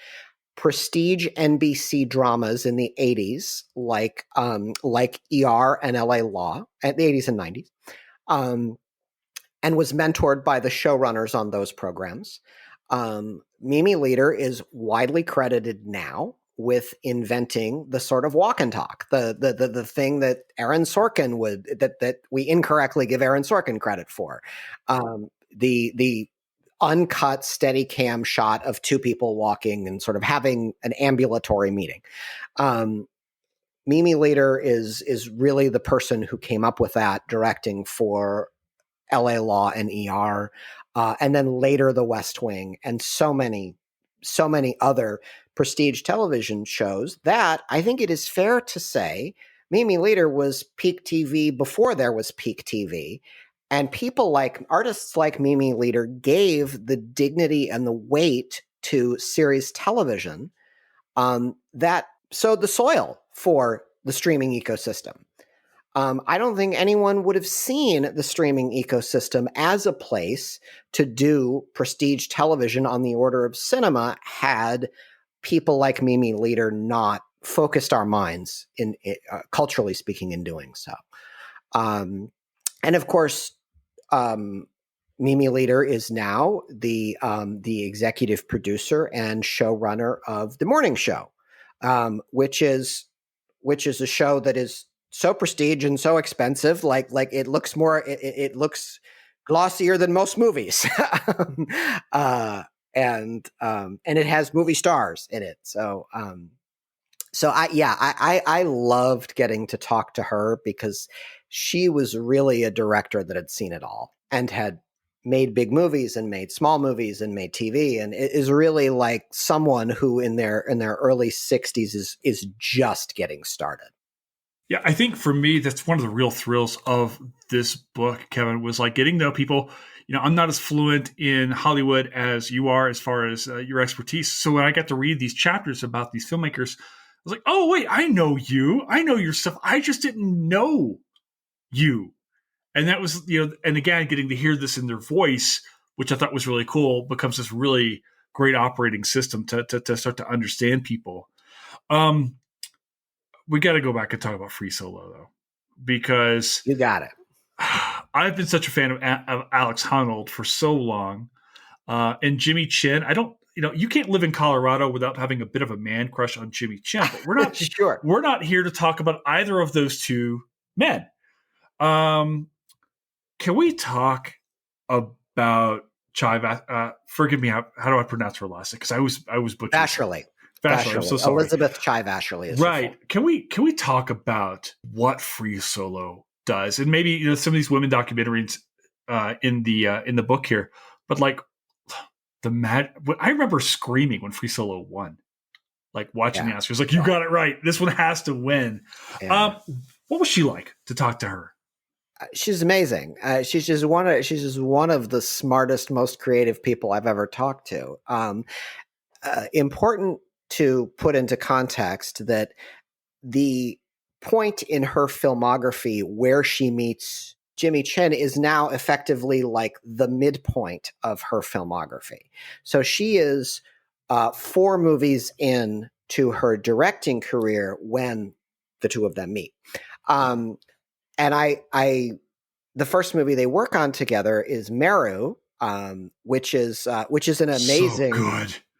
prestige NBC dramas in the 80s, like ER and LA Law, at the 80s and 90s, and was mentored by the showrunners on those programs. Mimi Leder is widely credited now with inventing the sort of walk and talk, the thing that Aaron Sorkin that we incorrectly give Aaron Sorkin credit for, the uncut steady cam shot of two people walking and sort of having an ambulatory meeting. Mimi Leder is really the person who came up with that, directing for LA Law and ER, and then later The West Wing and so many other prestige television shows that I think it is fair to say Mimi Leder was peak TV before there was peak TV. And artists like Mimi Leder gave the dignity and the weight to series television that sowed the soil for the streaming ecosystem. I don't think anyone would have seen the streaming ecosystem as a place to do prestige television on the order of cinema had people like Mimi Leder not focused our minds in culturally speaking in doing so. And of course, Mimi Leder is now the executive producer and showrunner of The Morning Show, which is a show that is so prestige and so expensive, like it looks it looks glossier than most movies, and it has movie stars in it. So I loved getting to talk to her because she was really a director that had seen it all and had made big movies and made small movies and made TV, and is really like someone who in their early 60s is just getting started. Yeah, I think for me, that's one of the real thrills of this book, Kevin, was like getting to know people. You know, I'm not as fluent in Hollywood as you are as far as your expertise. So when I got to read these chapters about these filmmakers, I was like, oh, wait, I know you. I know your stuff. I just didn't know you. And that was, and again, getting to hear this in their voice, which I thought was really cool, becomes this really great operating system to start to understand people. We got to go back and talk about Free Solo, though, because you got it. I've been such a fan of Alex Honnold for so long, and Jimmy Chin. I don't, you can't live in Colorado without having a bit of a man crush on Jimmy Chin. But we're not sure. We're not here to talk about either of those two men. Can we talk about Chai? Forgive me. How do I pronounce her last name? Because I was butchering. Vasherly. I'm so sorry. Elizabeth Chai Vasherly is right. Can we talk about what Free Solo does, and maybe some of these women documentaries in the book here, but like I remember screaming when Free Solo won, like watching the Oscars, like you got it right. This one has to win. Yeah. What was she like to talk to her? She's amazing. She's just one of the smartest, most creative people I've ever talked to. Important to put into context that the point in her filmography where she meets Jimmy Chin is now effectively like the midpoint of her filmography. So she is 4 movies in to her directing career when the two of them meet. And the first movie they work on together is Meru, which is an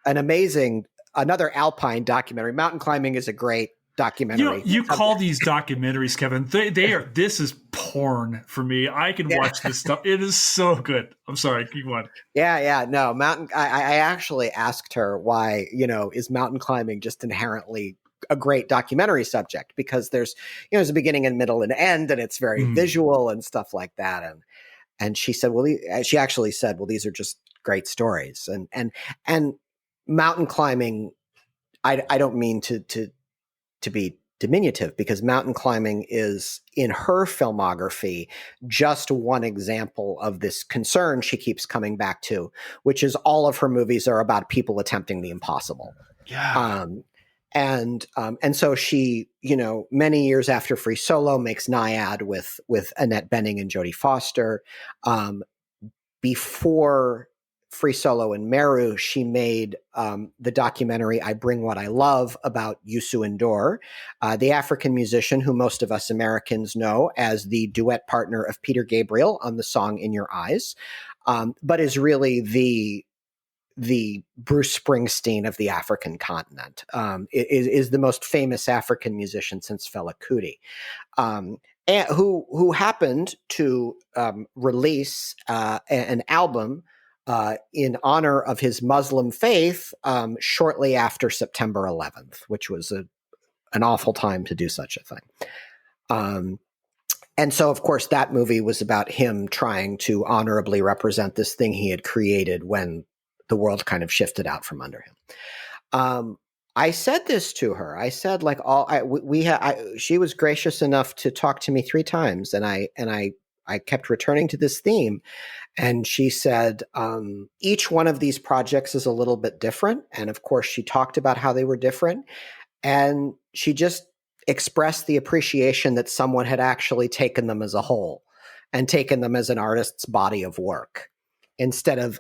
amazing, another alpine documentary. Mountain climbing is a great documentary. You call these documentaries, Kevin. They are. This is porn for me. I can watch this stuff. It is so good. I'm sorry. Keep on. Yeah. No, I actually asked her why, is mountain climbing just inherently a great documentary subject, because there's a beginning and middle and end, and it's very visual and stuff like that. And she said, she actually said, these are just great stories. And mountain climbing, I don't mean to be diminutive, because mountain climbing is, in her filmography, just one example of this concern she keeps coming back to, which is all of her movies are about people attempting the impossible. Yeah. And so she, many years after Free Solo, makes Naiad with Annette Bening and Jodie Foster. Before Free Solo and Meru, she made the documentary I Bring What I Love about Youssou N'Dour, the African musician who most of us Americans know as the duet partner of Peter Gabriel on the song In Your Eyes, but is really the Bruce Springsteen of the African continent. Is the most famous African musician since Fela Kuti, and who happened to release an album in honor of his Muslim faith shortly after September 11th, which was an awful time to do such a thing. And so, of course, that movie was about him trying to honorably represent this thing he had created when the world kind of shifted out from under him. I said this to her. I said, she was gracious enough to talk to me 3 times, and I kept returning to this theme. And she said, each one of these projects is a little bit different. And of course, she talked about how they were different. And she just expressed the appreciation that someone had actually taken them as a whole and taken them as an artist's body of work, instead of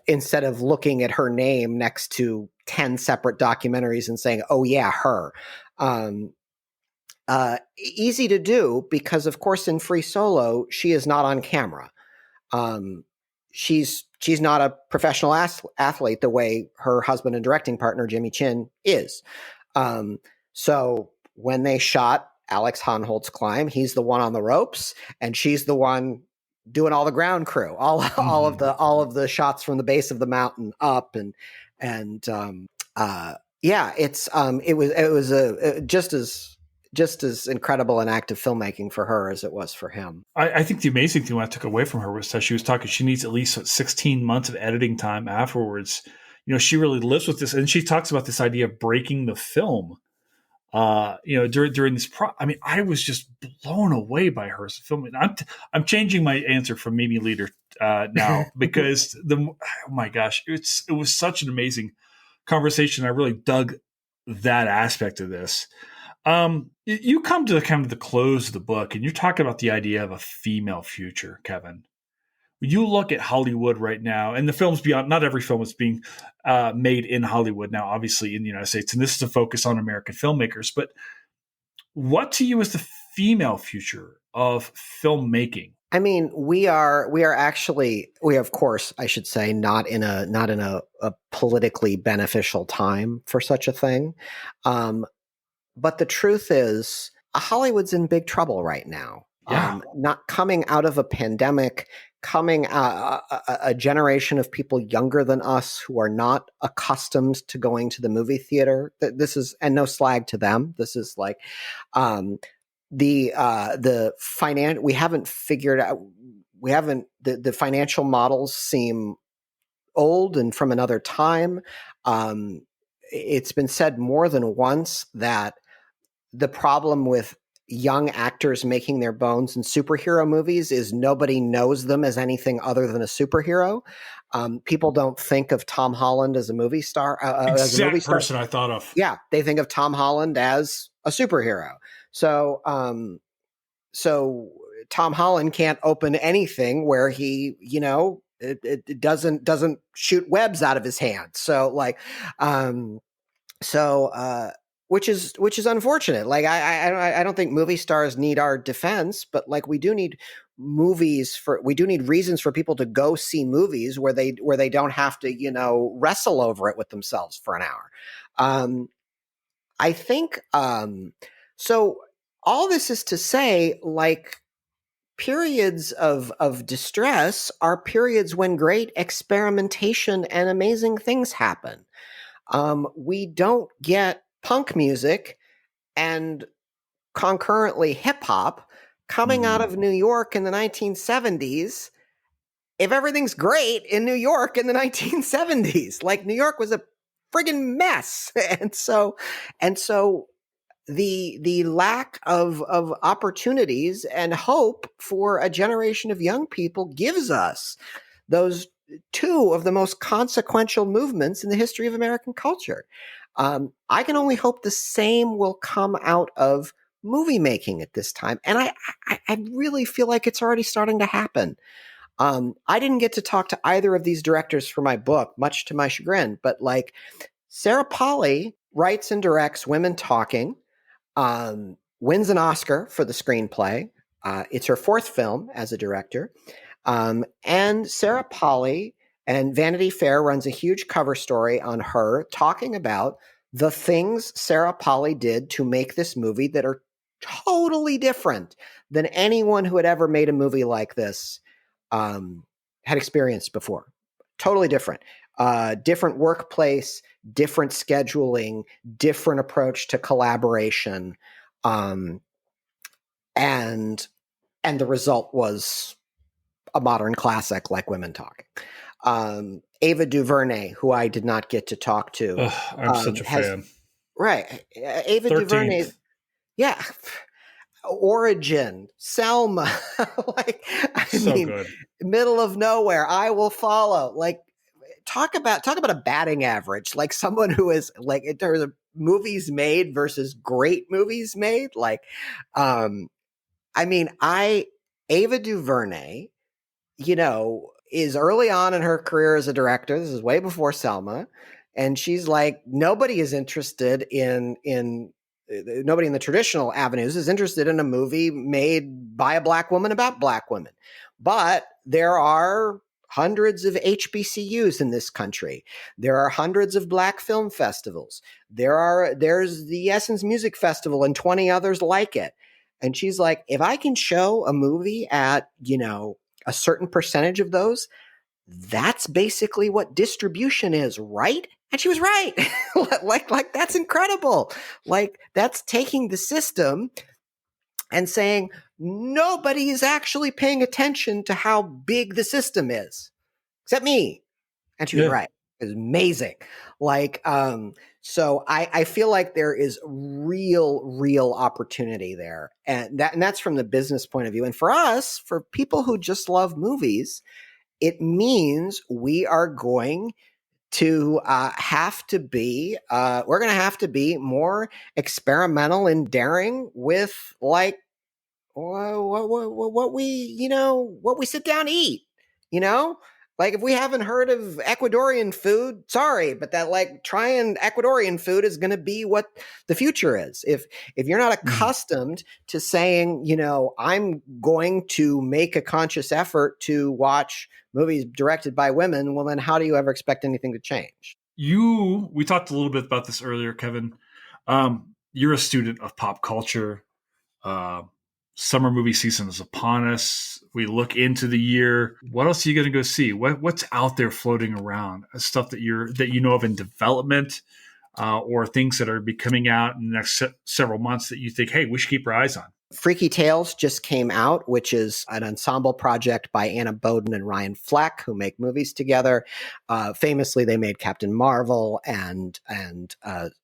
looking at her name next to 10 separate documentaries and saying, oh yeah, her. Easy to do, because of course in Free Solo, she is not on camera. She's not a professional athlete the way her husband and directing partner, Jimmy Chin, is. So when they shot Alex Honnold's Climb, he's the one on the ropes and she's the one doing all the ground crew, all of the shots from the base of the mountain up, it was just as incredible an act of filmmaking for her as it was for him. I think the amazing thing I took away from her was that she was talking, she needs at least 16 months of editing time afterwards. She really lives with this, and she talks about this idea of breaking the film. During this I was just blown away by her as a filmmaker. I'm changing my answer from Mimi Leader now because oh my gosh, it was such an amazing conversation. I really dug that aspect of this. You come to kind of the close of the book, and you're talking about the idea of a female future, Kevin. When you look at Hollywood right now, and the films beyond, not every film is being made in Hollywood now, obviously in the United States, and this is a focus on American filmmakers, but what to you is the female future of filmmaking? I mean, we are of course, I should say, not in a politically beneficial time for such a thing. But the truth is, Hollywood's in big trouble right now. Yeah. Not coming out of a pandemic, coming a generation of people younger than us who are not accustomed to going to the movie theater. This is, and no slag to them. This is like we haven't figured out. The financial models seem old and from another time. It's been said more than once that the problem with young actors making their bones in superhero movies is nobody knows them as anything other than a superhero. People don't think of Tom Holland as a movie star. As a movie star. Person I thought of. Yeah, they think of Tom Holland as a superhero. So Tom Holland can't open anything where he, it doesn't shoot webs out of his hands. So which is unfortunate. Like I don't think movie stars need our defense, but like we do need reasons for people to go see movies where they don't have to wrestle over it with themselves for an hour. I think so. All this is to say, like, periods of distress are periods when great experimentation and amazing things happen. We don't get punk music and concurrently hip hop coming out of New York in the 1970s if everything's great in New York in the 1970s. Like, New York was a friggin' mess. And so the lack of opportunities and hope for a generation of young people gives us those two of the most consequential movements in the history of American culture. I can only hope the same will come out of movie making at this time. And I really feel like it's already starting to happen. I didn't get to talk to either of these directors for my book, much to my chagrin, but like Sarah Polley writes and directs Women Talking, wins an Oscar for the screenplay. It's her fourth film as a director. And Sarah Polley and Vanity Fair runs a huge cover story on her talking about the things Sarah Polley did to make this movie that are totally different than anyone who had ever made a movie like this had experienced before. Totally different. Different workplace, different scheduling, different approach to collaboration. And the result was a modern classic like Women Talking. Ava DuVernay, who I did not get to talk to. I'm such a fan. Right. Ava 13th. DuVernay. Yeah. Origin, Selma, Good. Middle of Nowhere, I Will Follow. Like, talk about a batting average. Like, someone who is, like, in terms of movies made versus great movies made. Like, Ava DuVernay, is early on in her career as a director. This is way before Selma, and she's like, nobody is interested in. Nobody in the traditional avenues is interested in a movie made by a Black woman about Black women. But there are hundreds of HBCUs in this country. There are hundreds of Black film festivals. There's the Essence Music Festival and 20 others like it. And she's like, if I can show a movie at, a certain percentage of those, that's basically what distribution is, right? And she was right. like that's incredible. Like, that's taking the system and saying nobody is actually paying attention to how big the system is, except me. And she was right. It was amazing. Like, so I feel like there is real opportunity there. And that's from the business point of view. And for us, for people who just love movies, it means we are going to have to be more experimental and daring with, like, what we sit down to eat. Like, if we haven't heard of Ecuadorian food, sorry, but that, like, trying Ecuadorian food is going to be what the future is. If you're not accustomed to saying, I'm going to make a conscious effort to watch movies directed by women, well, then how do you ever expect anything to change? We talked a little bit about this earlier, Kevin. You're a student of pop culture. Summer movie season is upon us. We look into the year. What else are you going to go see? What's out there floating around? Stuff that you know of in development, or things that are be coming out in the next several months that you think, hey, we should keep our eyes on. Freaky Tales just came out, which is an ensemble project by Anna Boden and Ryan Fleck, who make movies together. Famously, they made Captain Marvel and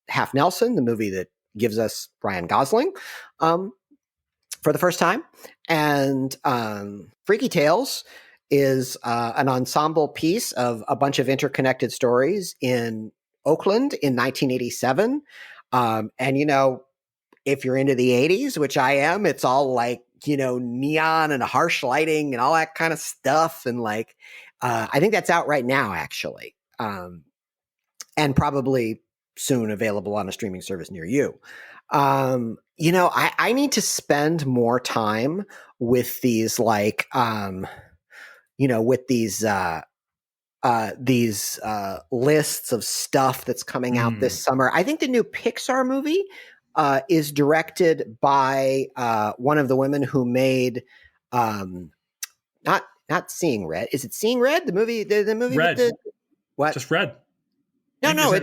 Half Nelson, the movie that gives us Ryan Gosling. For the first time. And Freaky Tales is an ensemble piece of a bunch of interconnected stories in Oakland in 1987. And, if you're into the 80s, which I am, it's all like, neon and harsh lighting and all that kind of stuff. And like, I think that's out right now, actually. And probably soon available on a streaming service near you. I need to spend more time with these like, with these lists of stuff that's coming out this summer. I think the new Pixar movie is directed by one of the women who made not Seeing Red. Is it Seeing Red? The movie, the movie Red. with the what? Just Red. No,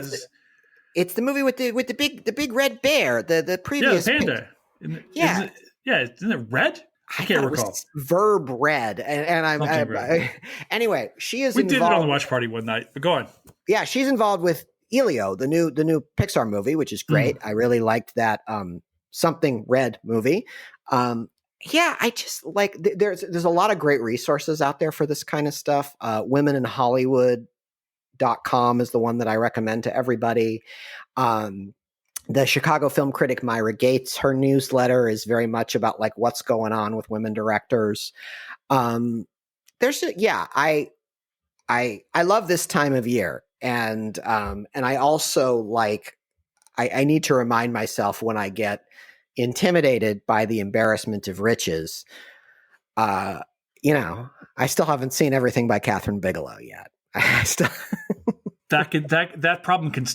it's the movie with the big red bear. The previous panda. Isn't it Red? I can't recall. It was Verb Red, and I'm anyway. She is. We did it on the watch party one night. But go on. Yeah, she's involved with Elio, the new Pixar movie, which is great. I really liked that Something Red movie. I just like there's a lot of great resources out there for this kind of stuff. womeninhollywood.com is the one that I recommend to everybody. The Chicago film critic Myra Gates, her newsletter is very much about like what's going on with women directors. I love this time of year, and I also like I need to remind myself when I get intimidated by the embarrassment of riches. I still haven't seen everything by Catherine Bigelow yet. That problem can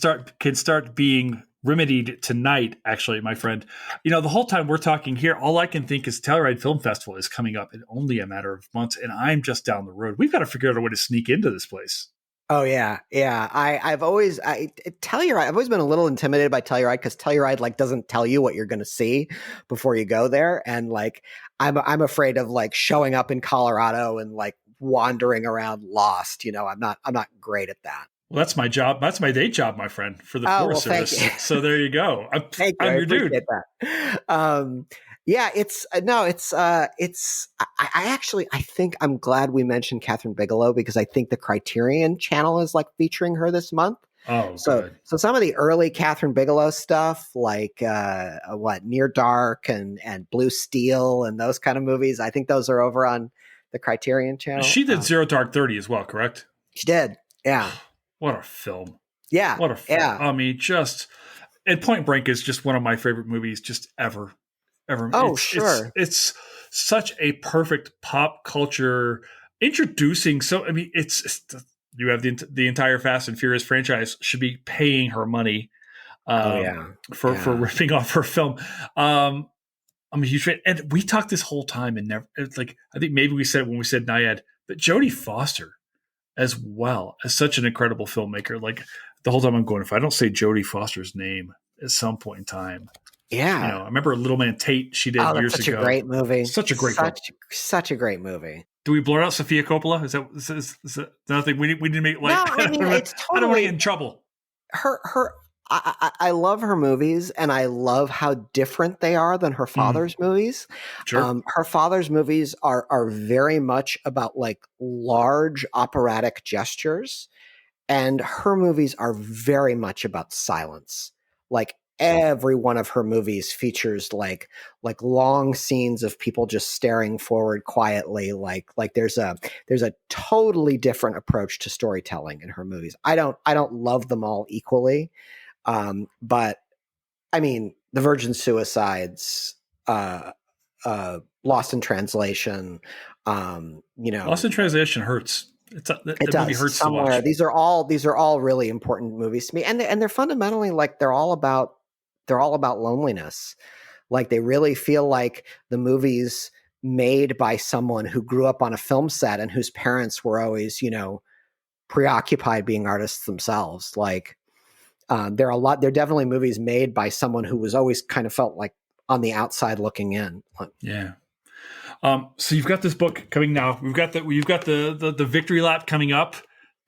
start being remedied tonight, actually, my friend. The whole time we're talking here, all I can think is Telluride Film Festival is coming up in only a matter of months, and I'm just down the road. We've got to figure out a way to sneak into this place. Oh yeah. I've always Telluride. I've always been a little intimidated by Telluride because Telluride like doesn't tell you what you're going to see before you go there, and like I'm afraid of like showing up in Colorado and like wandering around lost. I'm not great at that. Well, that's my job. That's my day job, my friend, for the Forest Service. So there you go. I'm your dude. That. I think I'm glad we mentioned Catherine Bigelow because I think the Criterion channel is like featuring her this month. Oh, so some of the early Catherine Bigelow stuff, like Near Dark and Blue Steel and those kind of movies, I think those are over on the Criterion channel. She did Zero Dark 30 as well, correct? She did. Yeah. What a film. Yeah. What a film. Yeah. I mean, and Point Break is just one of my favorite movies just ever. Oh, sure. It's such a perfect pop culture introducing. So, I mean, you have the entire Fast and Furious franchise should be paying her money for ripping off her film. I'm a huge fan. And we talked this whole time and never, like, I think maybe we said when we said Naiad, but Jodie Foster as well as such an incredible filmmaker. Like the whole time I'm going, if I don't say Jodie Foster's name at some point in time. Yeah. I remember Little Man Tate she did years ago. Such a great movie. Such a great film. Such a great movie. Do we blur out Sofia Coppola? Is that nothing we need to make like no, I mean, it's totally, I don't want to get in trouble. I love her movies and I love how different they are than her father's movies. Sure. Her father's movies are very much about like large operatic gestures, and her movies are very much about silence. Like every one of her movies features like long scenes of people just staring forward quietly. Like there's a totally different approach to storytelling in her movies. I don't love them all equally. But I mean, The Virgin Suicides, Lost in Translation, Lost in Translation hurts. It movie hurts somewhere. To watch. These are all really important movies to me. And they're fundamentally like, they're all about loneliness. Like they really feel like the movies made by someone who grew up on a film set and whose parents were always, preoccupied being artists themselves. Like, they're definitely movies made by someone who was always kind of felt like on the outside looking in. Yeah. So you've got this book coming now. You've got the victory lap coming up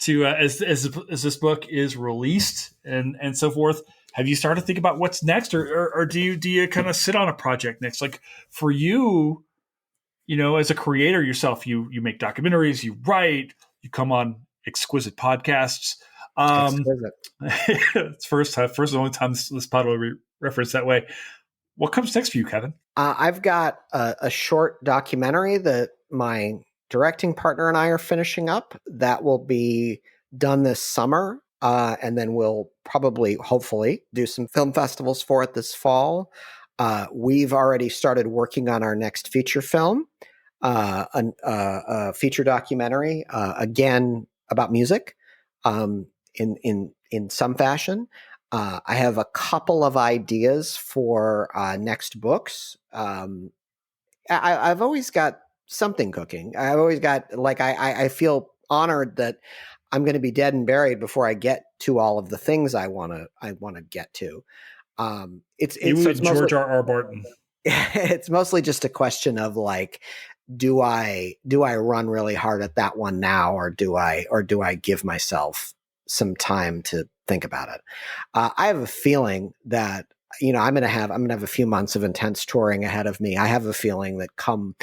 to as this book is released and so forth. Have you started to think about what's next, or do you kind of sit on a project next? Like for you, as a creator yourself, you make documentaries, you write, you come on exquisite podcasts. It's first and only time this pod will be referenced that way. What comes next for you, Kevin? I've got a short documentary that my directing partner and I are finishing up that will be done this summer. And then we'll probably, hopefully, do some film festivals for it this fall. We've already started working on our next feature film, a feature documentary, again, about music in some fashion. I have a couple of ideas for next books. I've always got something cooking. I've always got, like, I feel honored that I'm going to be dead and buried before I get to all of the things I want to get to. It's George mostly, R.R. Martin. it's mostly just a question of like, do I run really hard at that one now, or do I give myself some time to think about it? I have a feeling that, I'm going to have a few months of intense touring ahead of me. I have a feeling that come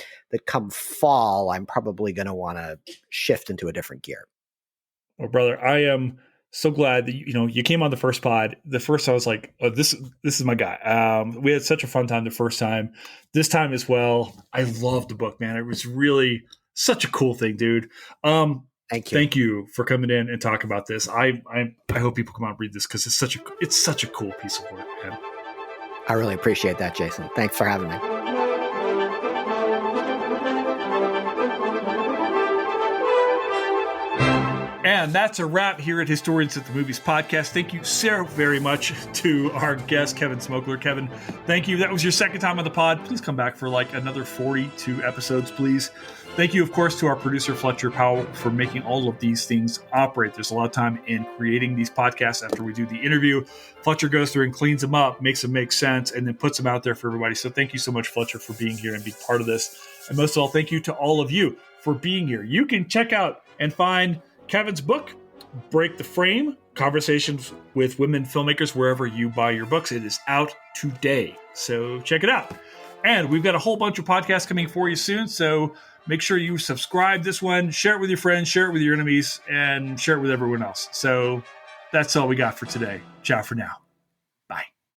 fall, I'm probably going to want to shift into a different gear. Well, brother, I am so glad that you came on the first pod. The first, I was like, oh, this is my guy. We had such a fun time the first time. This time as well, I loved the book, man. It was really such a cool thing, dude. Thank you. Thank you for coming in and talking about this. I hope people come out and read this because it's such a cool piece of work, man. I really appreciate that, Jason. Thanks for having me. And that's a wrap here at Historians at the Movies podcast. Thank you so very much to our guest, Kevin Smokler. Kevin, thank you. That was your second time on the pod. Please come back for like another 42 episodes, please. Thank you, of course, to our producer, Fletcher Powell, for making all of these things operate. There's a lot of time in creating these podcasts after we do the interview. Fletcher goes through and cleans them up, makes them make sense, and then puts them out there for everybody. So thank you so much, Fletcher, for being here and being part of this. And most of all, thank you to all of you for being here. You can check out and find Kevin's book, Break the Frame, Conversations with Women Filmmakers, wherever you buy your books. It is out today, so check it out. And we've got a whole bunch of podcasts coming for you soon, so make sure you subscribe this one, share it with your friends, share it with your enemies, and share it with everyone else. So that's all we got for today. Ciao for now.